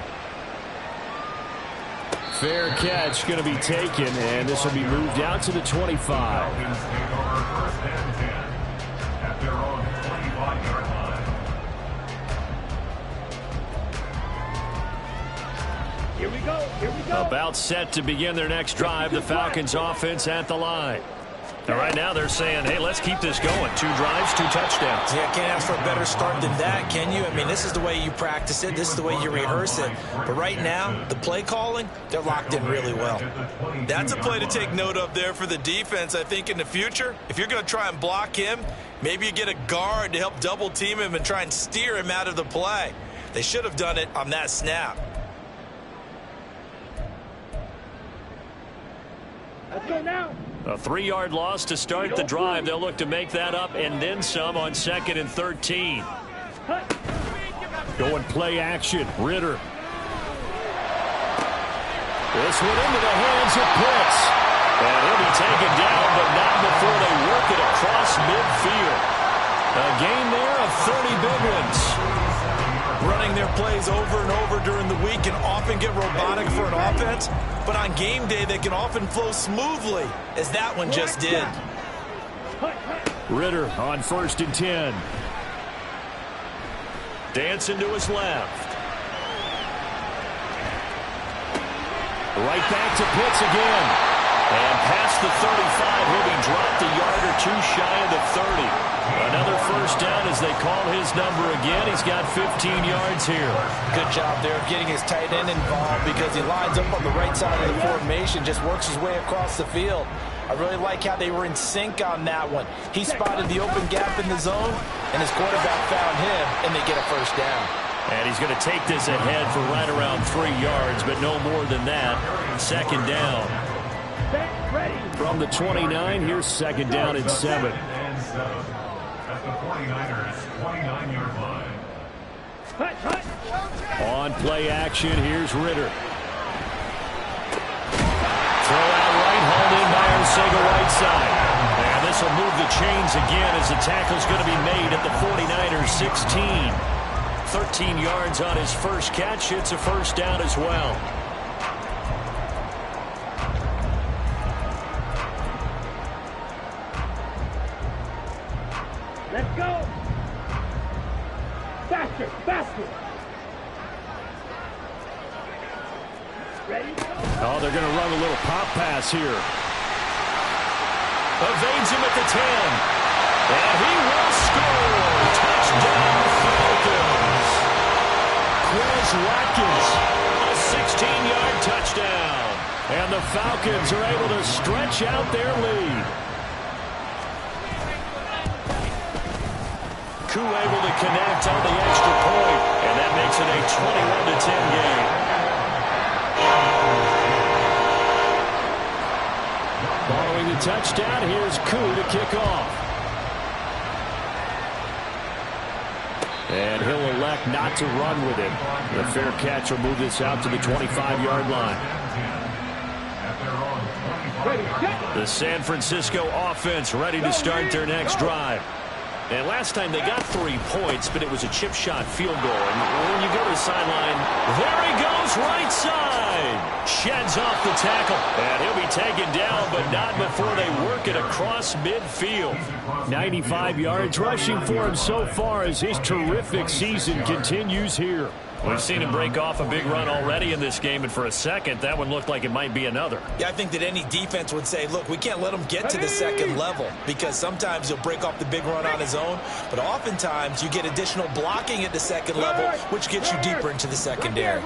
Fair catch going to be taken, and this will be moved out to the 25. Falcons take over 1st and 10 at their own 25-yard line. Here we go. About set to begin their next drive, the Falcons offense at the line. Now, right now they're saying, hey, let's keep this going. 2 drives, 2 touchdowns. Yeah, can't ask for a better start than that, can you? I mean, this is the way you practice it. This is the way you rehearse it. But right now, the play calling, they're locked in really well. That's a play to take note of there for the defense. I think in the future, if you're going to try and block him, maybe you get a guard to help double team him and try and steer him out of the play. They should have done it on that snap. Let's go now. A 3-yard loss to start the drive. They'll look to make that up and then some on 2nd and 13. Going play action. Ritter. This one into the hands of Pitts. And he'll be taken down, but not before they work it across midfield. A gain there of 30 big ones. Running their plays over and over during the week can often get robotic for an offense, but on game day they can often flow smoothly, as that one just did. Ritter on 1st and 10. Dancing to his left. Right back to Pitts again. And past the 35, he'll be dropped a yard or 2 shy of the 30. Another 1st down as they call his number again. He's got 15 yards here. Good job there of getting his tight end involved because he lines up on the right side of the formation, just works his way across the field. I really like how they were in sync on that one. He spotted the open gap in the zone, and his quarterback found him, and they get a 1st down. And he's going to take this ahead for right around 3 yards, but no more than that. 2nd down. From the 29, here's 2nd down and 7. At the 49ers' 29-yard line. On play action, here's Ritter. Throw out right, hauled in by Arcega right side. And this will move the chains again as the tackle's going to be made at the 49ers' 16. 13 yards on his first catch. It's a 1st down as well. Let's go. Faster. Ready? Oh, they're going to run a little pop pass here. Evades him at the 10. And he will score. Touchdown, Falcons. Quez Watkins, a 16-yard touchdown. And the Falcons are able to stretch out their lead. Koo able to connect on the extra point, and that makes it a 21-10 game. Following the touchdown, here's Koo to kick off. And he'll elect not to run with it. The fair catch will move this out to the 25-yard line. The San Francisco offense ready to start their next drive. And last time they got 3 points, but it was a chip shot field goal. And when you go to the sideline, there he goes, right side. Sheds off the tackle. And he'll be taken down, but not before they work it across midfield. 95 yards rushing for him so far as his terrific season continues here. We've seen him break off a big run already in this game, and for a second, that one looked like it might be another. Yeah, I think that any defense would say, look, we can't let him get to the second level, because sometimes he'll break off the big run on his own, but oftentimes you get additional blocking at the second level, which gets you deeper into the secondary.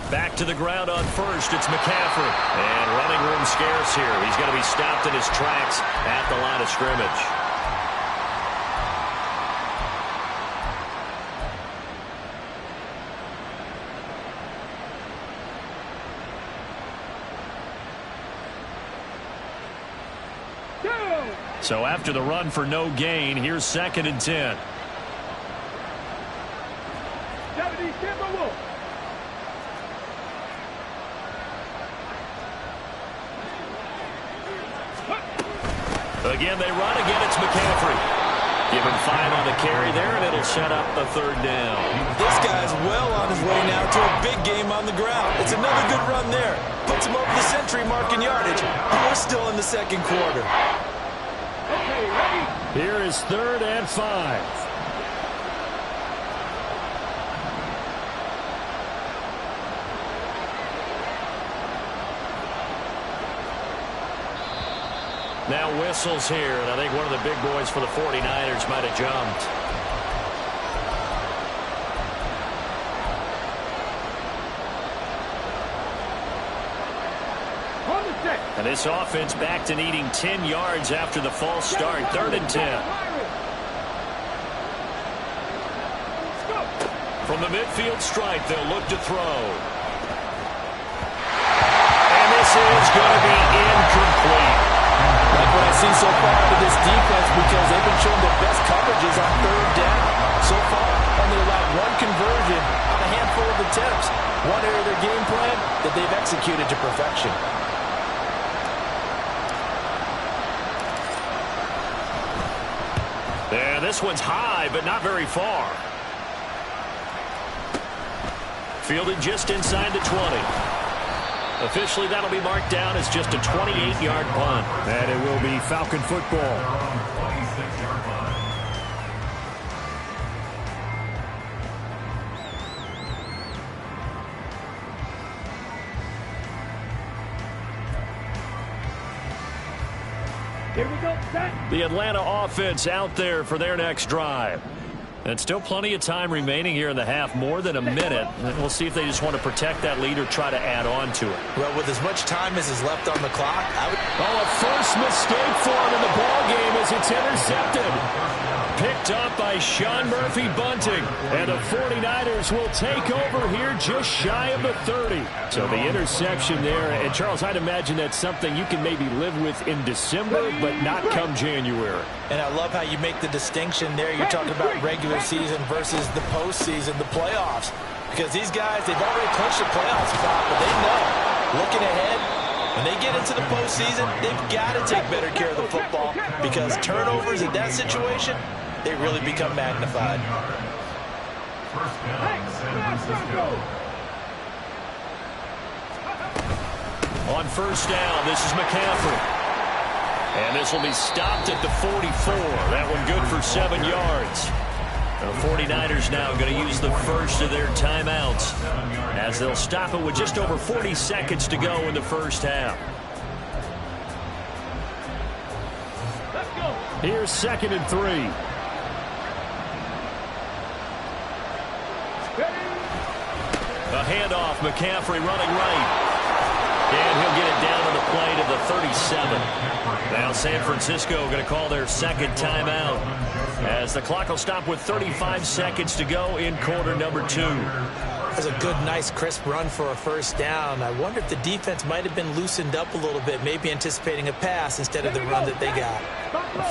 Back to the ground on first, it's McCaffrey. And running room scarce here. He's going to be stopped in his tracks at the line of scrimmage. So after the run for no gain, here's 2nd and 10. Again, they run. Again, it's McCaffrey. Give him 5 on the carry there, and it'll set up the 3rd down. This guy's well on his way now to a big game on the ground. It's another good run there. Puts him over the century mark in yardage. We're still in the 2nd quarter. Here is 3rd and 5. Now whistles here, and I think one of the big boys for the 49ers might have jumped. And this offense back to needing 10 yards after the false start. 3rd and 10. From the midfield stripe, they'll look to throw. And this is going to be incomplete. Like what I've seen so far out of this defense, because they've been showing their best coverages on 3rd down. So far, only allowed 1 conversion on a handful of attempts. One area of their game plan that they've executed to perfection. And this one's high, but not very far. Fielded just inside the 20. Officially, that'll be marked down as just a 28-yard punt. And it will be Falcon football. Here we go, set. The Atlanta offense out there for their next drive. And still plenty of time remaining here in the half, more than a minute. And we'll see if they just want to protect that lead or try to add on to it. Well, with as much time as is left on the clock, a first mistake for him in the ball game as it's intercepted. Picked up by Sean Murphy-Bunting. And the 49ers will take over here just shy of the 30. So the interception there. And, Charles, I'd imagine that's something you can maybe live with in December, but not come January. And I love how you make the distinction there. You're talking about regular season versus the postseason, the playoffs. Because these guys, they've already clinched the playoff spot, but they know, looking ahead, when they get into the postseason, they've got to take better care of the football, because turnovers in that situation, they really become magnified. First down, San Francisco. On first down, this is McCaffrey. And this will be stopped at the 44. That one good for 7 yards. The 49ers now going to use the first of their timeouts as they'll stop it with just over 40 seconds to go in the first half. Here's 2nd and 3. A handoff, McCaffrey running right. And he'll get it down to the play to the 37. Now San Francisco going to call their second timeout as the clock will stop with 35 seconds to go in quarter number 2. That's a good, nice, crisp run for a first down. I wonder if the defense might have been loosened up a little bit, maybe anticipating a pass instead of the run that they got.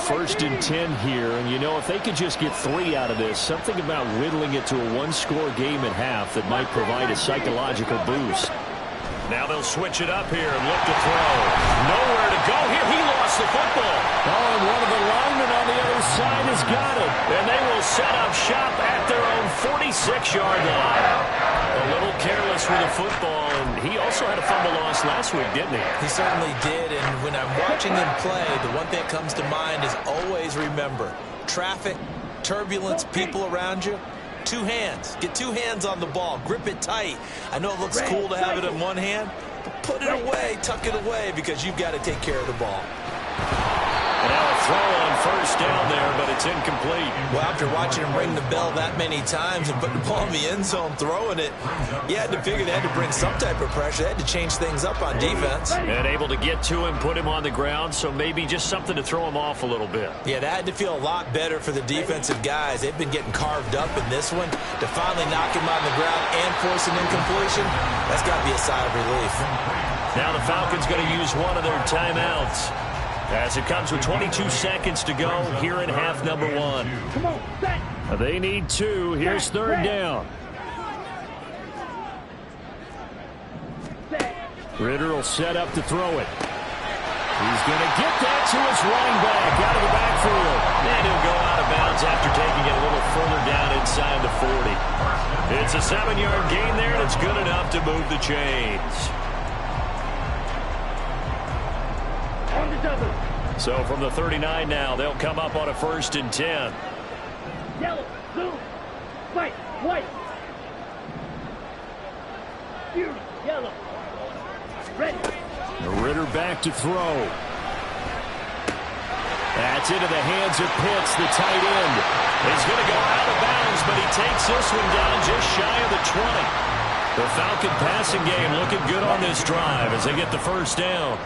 1st and 10 here, and you know, if they could just get 3 out of this, something about whittling it to a one-score game at half that might provide a psychological boost. Now they'll switch it up here and look to throw. Nowhere to go here. He lost the football. Oh, and one of the linemen on the other side has got it. And they will set up shop at their own 46-yard line. A little careless with the football, and he also had a fumble loss last week, didn't he? He certainly did, and when I'm watching him play, the one thing that comes to mind is always remember, traffic, turbulence, people around you. 2 hands. Get 2 hands on the ball. Grip it tight. I know it looks cool to have it in one hand, but put it away, tuck it away, because you've got to take care of the ball. And now a throw on 1st down there, but it's incomplete. Well, after watching him ring the bell that many times and putting the ball in the end zone, throwing it, you had to figure they had to bring some type of pressure. They had to change things up on defense. And able to get to him, put him on the ground, so maybe just something to throw him off a little bit. Yeah, that had to feel a lot better for the defensive guys. They've been getting carved up in this one. To finally knock him on the ground and force an incompletion, that's got to be a sigh of relief. Now the Falcons going to use one of their timeouts as it comes with 22 seconds to go here in half number 1. Come on, set. They need 2. Here's 3rd down. Ritter will set up to throw it. He's going to get that to his running back out of the backfield. And he'll go out of bounds after taking it a little further down inside the 40. It's a 7-yard gain there, and it's good enough to move the chains. So from the 39 now, they'll come up on a 1st and 10. Yellow, blue, white, white. Blue, yellow, red. Ritter back to throw. That's into the hands of Pitts, the tight end. He's going to go out of bounds, but he takes this one down just shy of the 20. The Falcon passing game looking good on this drive as they get the 1st down.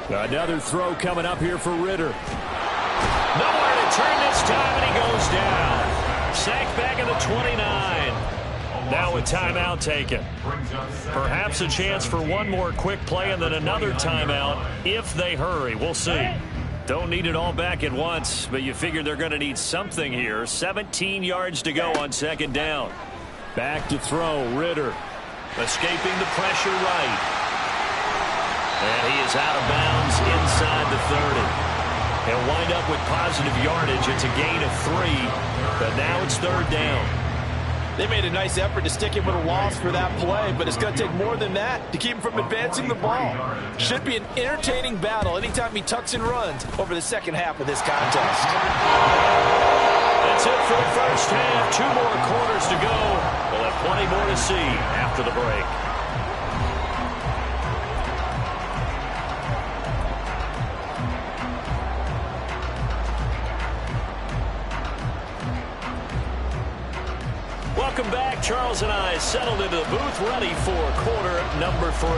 Another throw coming up here for Ritter. Nowhere to turn this time, and he goes down. Sacked back at the 29. Now a timeout taken. Perhaps a chance for one more quick play and then another timeout if they hurry. We'll see. Don't need it all back at once, but you figure they're going to need something here. 17 yards to go on 2nd down. Back to throw, Ritter. Escaping the pressure right. And he is out of bounds inside the 30. He'll wind up with positive yardage. It's a gain of 3, but now it's 3rd down. They made a nice effort to stick him with a loss for that play, but it's going to take more than that to keep him from advancing the ball. Should be an entertaining battle anytime he tucks and runs over the second half of this contest. That's it for the first half. 2 more quarters to go. We'll have plenty more to see after the break. Welcome back. Charles and I settled into the booth, ready for quarter number 3.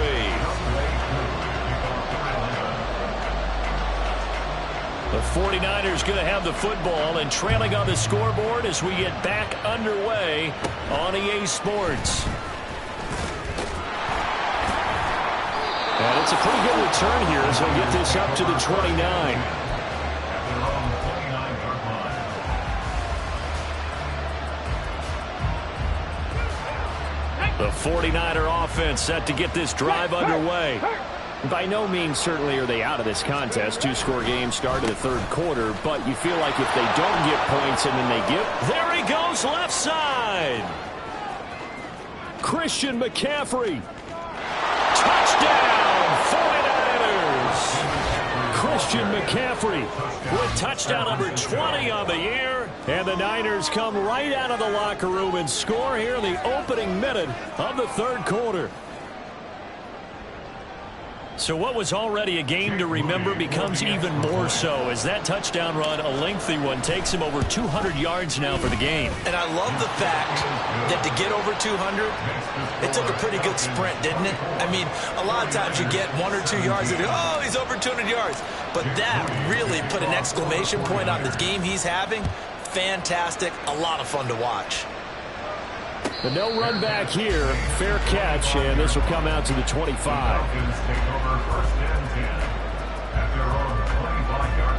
The 49ers going to have the football and trailing on the scoreboard as we get back underway on EA Sports. And it's a pretty good return here as we'll get this up to the 29. The 49er offense set to get this drive underway. By no means certainly are they out of this contest. 2-score game start of the 3rd quarter, but you feel like if they don't get points and then they get... There he goes left side. Christian McCaffrey. Touchdown, 49ers. Christian McCaffrey with touchdown number 20 on the year. And the Niners come right out of the locker room and score here in the opening minute of the 3rd quarter. So what was already a game to remember becomes even more so as that touchdown run, a lengthy one, takes him over 200 yards now for the game. And I love the fact that to get over 200, it took a pretty good sprint, didn't it? I mean, a lot of times you get 1 or 2 yards and oh, he's over 200 yards. But that really put an exclamation point on the game he's having. Fantastic, a lot of fun to watch. But no run back here. Fair catch, and this will come out to the 25. Falcons take over first and 10 at their own 25-yard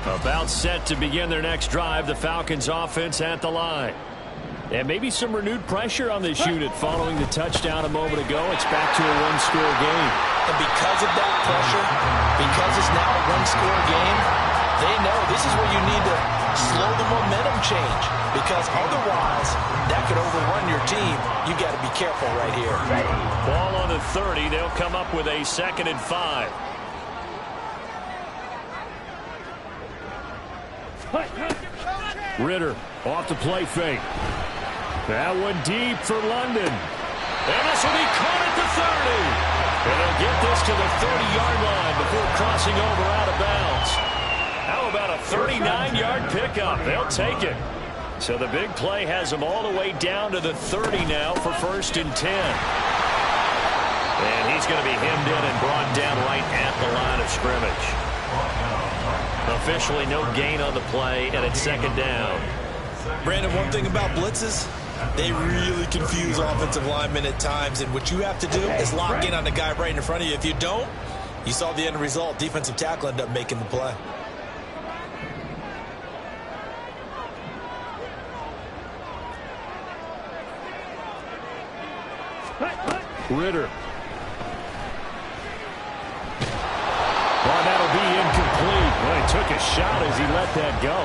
line. About set to begin their next drive, the Falcons offense at the line. And maybe some renewed pressure on this unit following the touchdown a moment ago. It's back to a one-score game. And because of that pressure, because it's now a one-score game, they know this is where you need to slow the momentum change, because otherwise that could overrun your team. You got to be careful right here. Ball on the 30. They'll come up with a 2nd and 5. Ritter off the play fake. That one deep for London. And this will be caught at the 30. And they'll get this to the 30-yard line before crossing over out of bounds. How about a 39-yard pickup? They'll take it. So the big play has them all the way down to the 30 now for 1st and 10. And he's going to be hemmed in and brought down right at the line of scrimmage. Officially no gain on the play, and it's 2nd down. Brandon, one thing about blitzes, they really confuse offensive linemen at times, and what you have to do is lock in on the guy right in front of you. If you don't, you saw the end result. Defensive tackle ended up making the play. Ritter. Well, that'll be incomplete. Well, he took a shot as he let that go.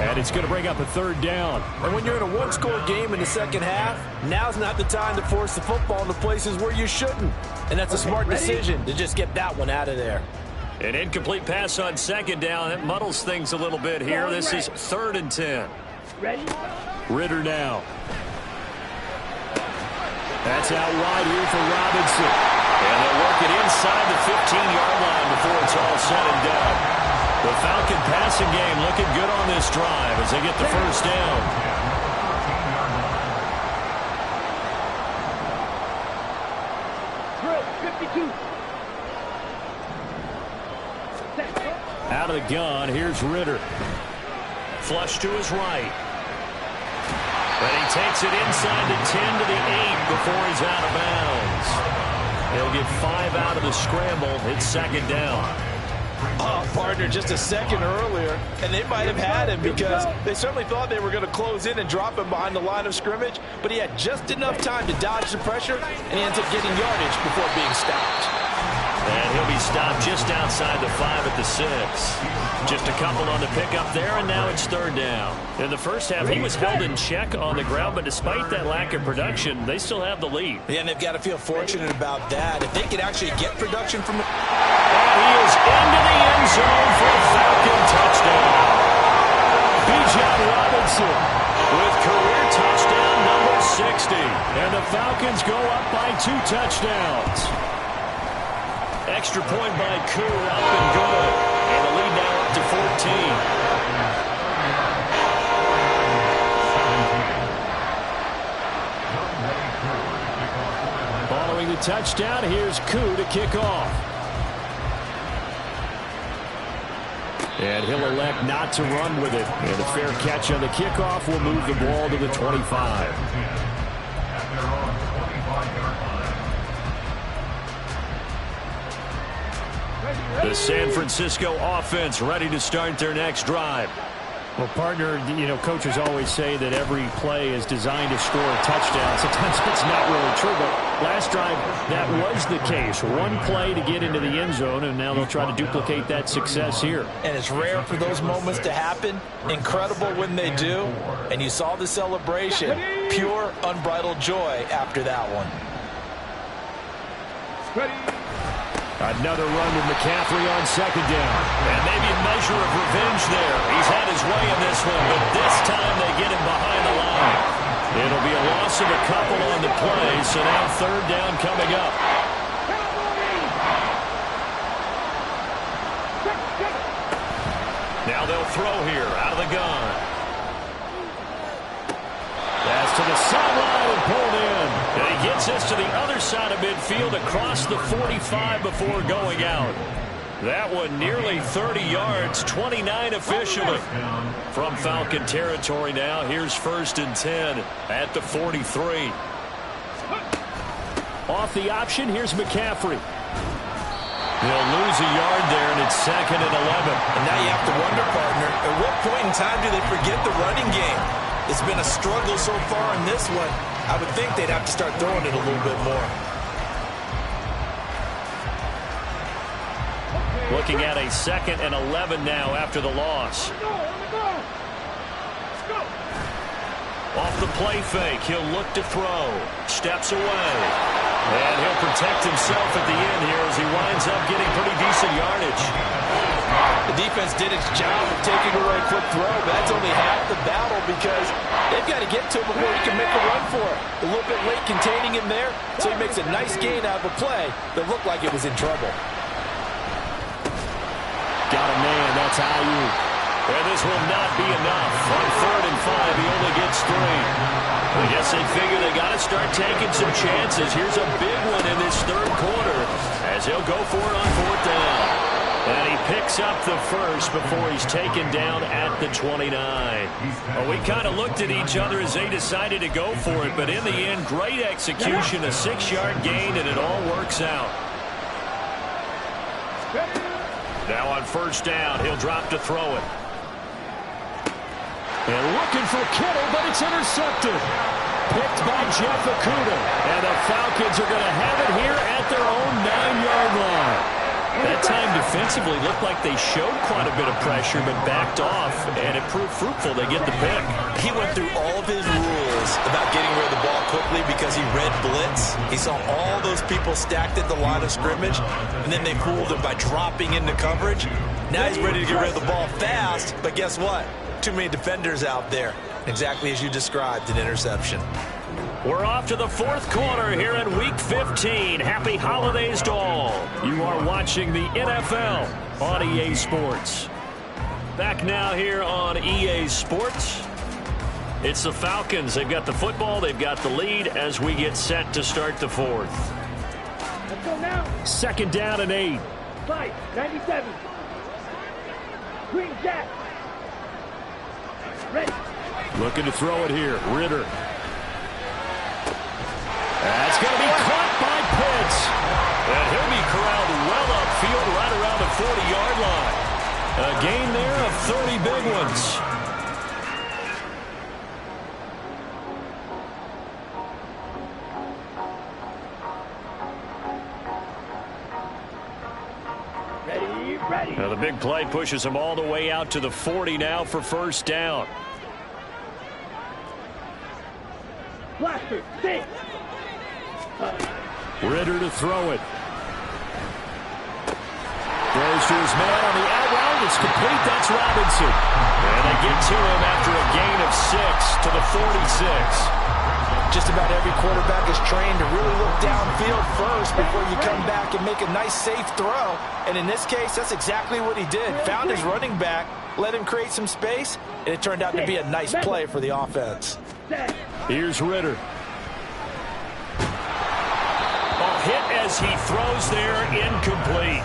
And it's going to bring up a 3rd down. And when you're in a one-score game in the second half, now's not the time to force the football into places where you shouldn't. And that's a smart decision to just get that one out of there. An incomplete pass on 2nd down. It muddles things a little bit here. This is 3rd and 10. Ritter now. That's out wide here for Robinson. And they'll work it inside the 15-yard line before it's all said and done. The Falcon passing game looking good on this drive as they get the 1st down. Out of the gun, here's Ritter. Flush to his right. But he takes it inside the 10 to the 8 before he's out of bounds. He'll get 5 out of the scramble. It's 2nd down. Oh, partner, just a second earlier, and they might have had him because they certainly thought they were going to close in and drop him behind the line of scrimmage, but he had just enough time to dodge the pressure, and he ends up getting yardage before being stopped. And he'll be stopped just outside the 5 at the 6. Just a couple on the pickup there, and now it's 3rd down. In the first half, he was held in check on the ground, but despite that lack of production, they still have the lead. Yeah, and they've got to feel fortunate about that. If they could actually get production from him. And he is into the end zone for a Falcon touchdown. Bijan Robinson with career touchdown number 60. And the Falcons go up by 2 touchdowns. Extra point by Koo, up and good. And the lead now up to 14. Following the touchdown, here's Koo to kick off. And he'll elect not to run with it. And a fair catch on the kickoff will move the ball to the 25. The San Francisco offense ready to start their next drive. Well, partner, you know, coaches always say that every play is designed to score a touchdown. Sometimes it's not really true, but last drive, that was the case. One play to get into the end zone, and now they'll try to duplicate that success here. And it's rare for those moments to happen. Incredible when they do. And you saw the celebration. Pure, unbridled joy after that one. Another run with McCaffrey on 2nd down. And maybe a measure of revenge there. He's had his way in this one, but this time they get him behind the line. It'll be a loss of a couple on the play, so now third down coming up. Now they'll throw here out of the gun. Pass to the sideline and pulled in. And he gets this to the other side of midfield across the 45 before going out. That one nearly 30 yards, 29 officially. From Falcon territory now, here's 1st and 10 at the 43. Off the option, here's McCaffrey. They'll lose a yard there, and it's 2nd and 11. And now you have to wonder, partner, at what point in time do they forget the running game? It's been a struggle so far in this one. I would think they'd have to start throwing it a little bit more. Looking at a 2nd and 11 now after the loss. Off the play fake, he'll look to throw. Steps away. And he'll protect himself at the end here as he winds up getting pretty decent yardage. The defense did its job of taking away a quick throw, but that's only half the battle because they've got to get to him before he can make a run for it. A little bit late containing him there, so he makes a nice gain out of a play that looked like it was in trouble. Got a man, that's Ayuk. And this will not be enough. On 3rd and 5, he only gets 3. I guess they figure they got to start taking some chances. Here's a big one in this 3rd quarter as he'll go for it on 4th down. And he picks up the first before he's taken down at the 29. Well, we kind of looked at each other as they decided to go for it, but in the end, great execution, a 6-yard gain, and it all works out. Now on 1st down, he'll drop to throw it. And looking for Kittle, but it's intercepted. Picked by Jeff Okudah. And the Falcons are going to have it here at their own 9-yard line. That time defensively looked like they showed quite a bit of pressure, but backed off, and it proved fruitful. They get the pick. He went through all of his rules about getting rid of the ball quickly because he read blitz. He saw all those people stacked at the line of scrimmage, and then they fooled him by dropping into coverage. Now he's ready to get rid of the ball fast, but guess what? Too many defenders out there. Exactly as you described, an interception. We're off to the 4th quarter here in Week 15. Happy holidays to all. You are watching the NFL on EA Sports. Back now here on EA Sports. It's the Falcons. They've got the football. They've got the lead as we get set to start the 4th. Let's go now. 2nd down and 8. Fight, 97. Green Jack. Ready. Looking to throw it here. Ritter. That's going to be caught by Pitts. And he'll be corralled well upfield right around the 40-yard line. A gain there of 30 big ones. Ready. Now the big play pushes him all the way out to the 40 now for 1st down. Blaster, six. Ritter to throw it. Throws to his man on the out route. It's complete. That's Robinson. And they get to him after a gain of 6 to the 46. Just about every quarterback is trained to really look downfield first before you come back and make a nice, safe throw. And in this case, that's exactly what he did. Found his running back, let him create some space, and it turned out to be a nice play for the offense. Here's Ritter. A hit as he throws there, incomplete.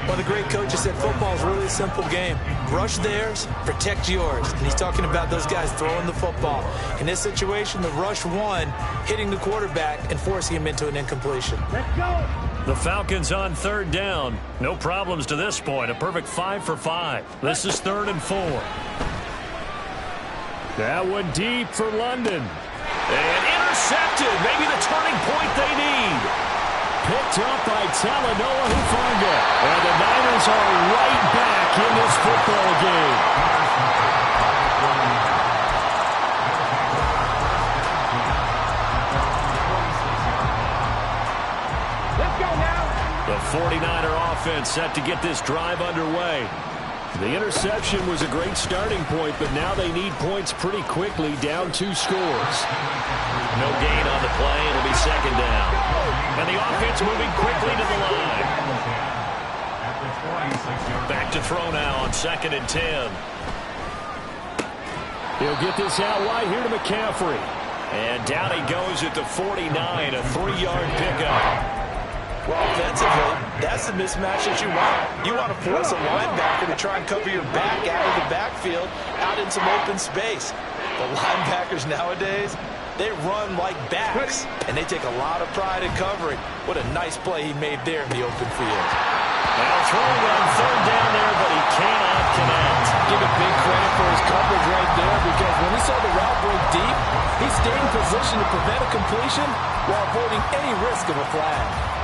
Well, the great coach has said football is really a simple game. Rush theirs, protect yours. And he's talking about those guys throwing the football. In this situation, the rush won, hitting the quarterback and forcing him into an incompletion. Let's go. The Falcons on 3rd down. No problems to this point. A perfect 5 for 5. This is 3rd and 4. That one deep for London. And intercepted. Maybe the turning point they need. Picked up by Talanoa Hufanga. And the Niners are right back in this football game. Let's go now. The 49er offense set to get this drive underway. The interception was a great starting point, but now they need points pretty quickly, down 2 scores. No gain on the play. It'll be second down. And the offense moving quickly to the line. Back to throw now on 2nd and 10. He'll get this out wide here to McCaffrey. And down he goes at the 49, a 3-yard pickup. Well, offensively, that's the mismatch that you want. You want to force a linebacker to try and cover your back out of the backfield, out in some open space. The linebackers nowadays, they run like backs, and they take a lot of pride in covering. What a nice play he made there in the open field. Now throwing on 3rd down there, but he cannot connect. Give a big credit for his coverage right there, because when he saw the route break deep, he stayed in position to prevent a completion while avoiding any risk of a flag.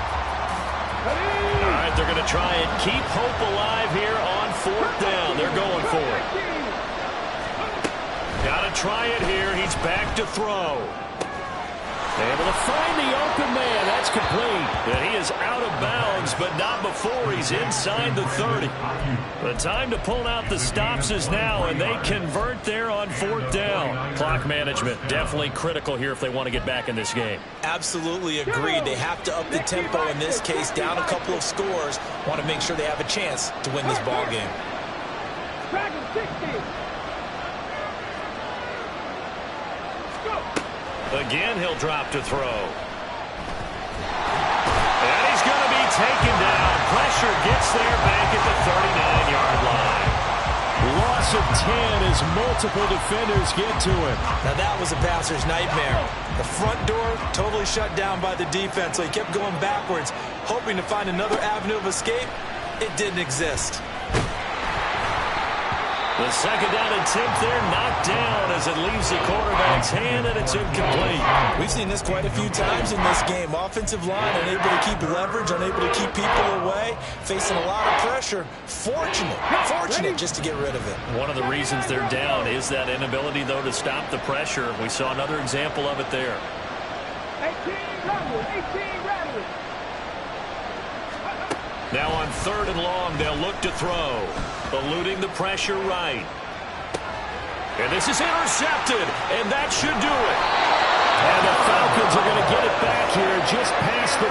All right, they're going to try and keep hope alive here on 4th down. They're going for it. Got to try it here. He's back to throw. Able to find the open man. That's complete. And he is out of bounds, but not before he's inside the 30. The time to pull out the stops is now, and they convert there on 4th down. Clock management definitely critical here if they want to get back in this game. Absolutely agreed. They have to up the tempo in this case, down a couple of scores. Want to make sure they have a chance to win this ball game. Dragon 60. Again, he'll drop to throw. And he's going to be taken down. Pressure gets there back at the 39-yard line. Loss of 10 as multiple defenders get to him. Now that was a passer's nightmare. The front door totally shut down by the defense, so he kept going backwards, hoping to find another avenue of escape. It didn't exist. The 2nd down attempt there knocked down as it leaves the quarterback's hand, and it's incomplete. We've seen this quite a few times in this game. Offensive line unable to keep leverage, unable to keep people away, facing a lot of pressure. Fortunate just to get rid of it. One of the reasons they're down is that inability, though, to stop the pressure. We saw another example of it there. 18 Redwood. Now on 3rd and long, they'll look to throw. Eluding the pressure right. And this is intercepted, and that should do it. And the Falcons are going to get it back here just past the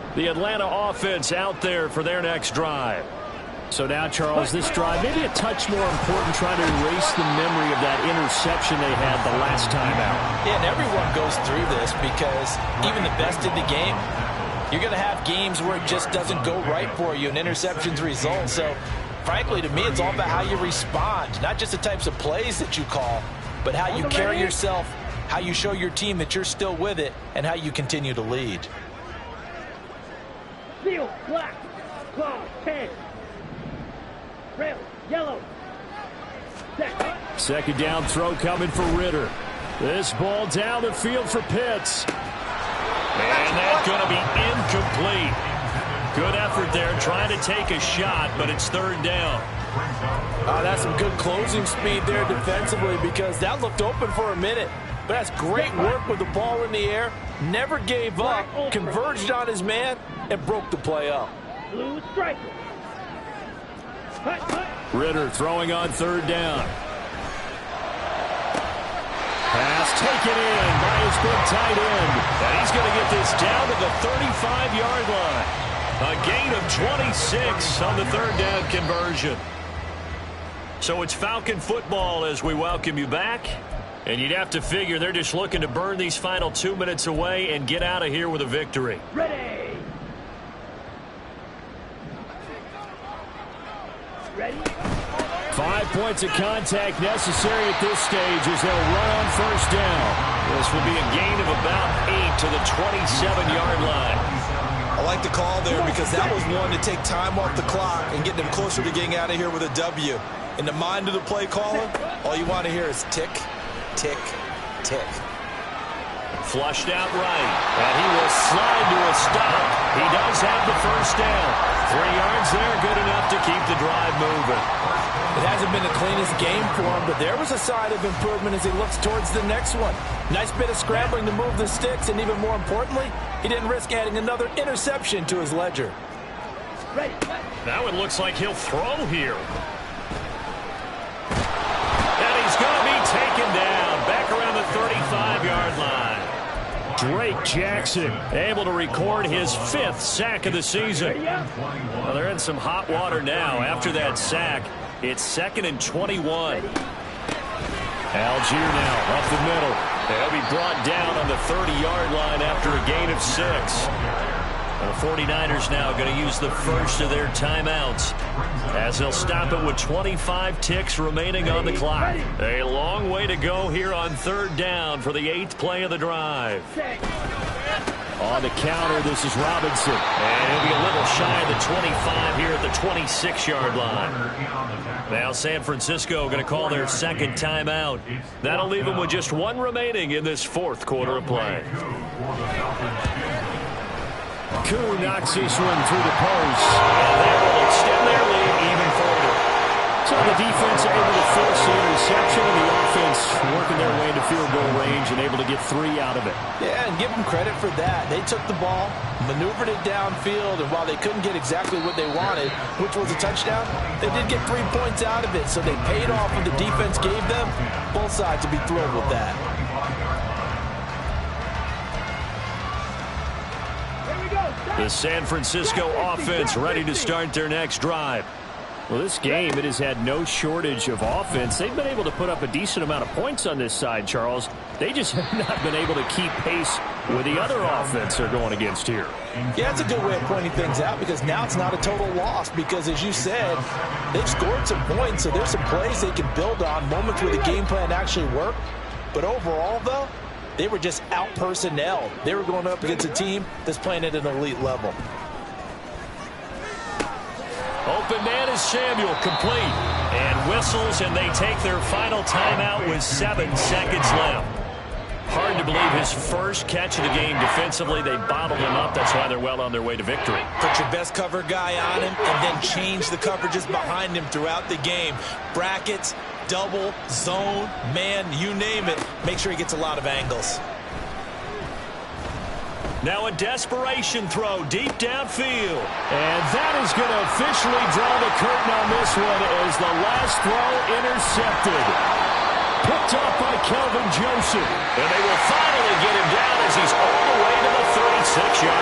35. The Atlanta offense out there for their next drive. So now, Charles, this drive, maybe a touch more important, trying to erase the memory of that interception they had the last time out. Yeah, and everyone goes through this because even the best in the game, you're going to have games where it just doesn't go right for you, and interceptions result. So, frankly, to me, it's all about how you respond, not just the types of plays that you call, but how you carry yourself, how you show your team that you're still with it, and how you continue to lead. Steel, black, claw, 10. Red, yellow. 2nd down throw coming for Ritter. This ball down the field for Pitts. And that's going to be incomplete. Good effort there trying to take a shot, but it's 3rd down. That's some good closing speed there defensively, because that looked open for a minute. But that's great work with the ball in the air. Never gave up, converged on his man, and broke the play up. Blue striker. Ritter throwing on 3rd down. Pass taken in by his big tight end. And he's going to get this down to the 35-yard line. A gain of 26 on the 3rd down conversion. So it's Falcon football as we welcome you back. And you'd have to figure they're just looking to burn these final 2 minutes away and get out of here with a victory. Ready. 5 points of contact necessary at this stage as they'll run on 1st down. This will be a gain of about 8 to the 27-yard line. I like the call there because that was one to take time off the clock and get them closer to getting out of here with a W. In the mind of the play caller, all you want to hear is tick, tick, tick. Flushed out right, and he will slide to a stop. He does have the first down. 3 yards there, good enough to keep the drive moving. It hasn't been the cleanest game for him, but there was a sign of improvement as he looks towards the next one. Nice bit of scrambling to move the sticks, and even more importantly, he didn't risk adding another interception to his ledger. Now it looks like he'll throw here. And he's going to be taken down back around the 35-yard line. Drake Jackson able to record his 5th sack of the season. Well, they're in some hot water now. After that sack, it's 2nd and 21. Algier now up the middle. They'll be brought down on the 30-yard line after a gain of 6. The 49ers now going to use the first of their timeouts as they'll stop it with 25 ticks remaining on the clock. A long way to go here on 3rd down for the 8th play of the drive. On the counter, this is Robinson. And he'll be a little shy of the 25 here at the 26-yard line. Now San Francisco going to call their 2nd timeout. That'll leave them with just 1 remaining in this 4th quarter of play. Koo knocks this one through the post. And they will extend their lead even further. So the defense able to force the interception, and the offense working their way into field goal range and able to get 3 out of it. Yeah, and give them credit for that. They took the ball, maneuvered it downfield, and while they couldn't get exactly what they wanted, which was a touchdown, they did get 3 points out of it. So they paid off what the defense gave them. Both sides will be thrilled with that. The San Francisco offense ready to start their next drive. Well, this game, it has had no shortage of offense. They've been able to put up a decent amount of points on this side, Charles. They just have not been able to keep pace with the other offense they're going against here. Yeah, it's a good way of pointing things out because now it's not a total loss because, as you said, they've scored some points, so there's some plays they can build on, moments where the game plan actually worked. But overall, though, they were just out-personnel. They were going up against a team that's playing at an elite level. Open man is Samuel, complete. And whistles, and they take their final timeout with 7 seconds left. Hard to believe his first catch of the game defensively. They bottled him up. That's why they're well on their way to victory. Put your best cover guy on him and then change the coverages behind him throughout the game. Brackets, double, zone, man, you name it. Make sure he gets a lot of angles. Now a desperation throw deep downfield. And that is going to officially draw the curtain on this one as the last throw intercepted. Picked up by Kelvin Joseph. And they will finally get him down as he's all the way to the 36-yard line.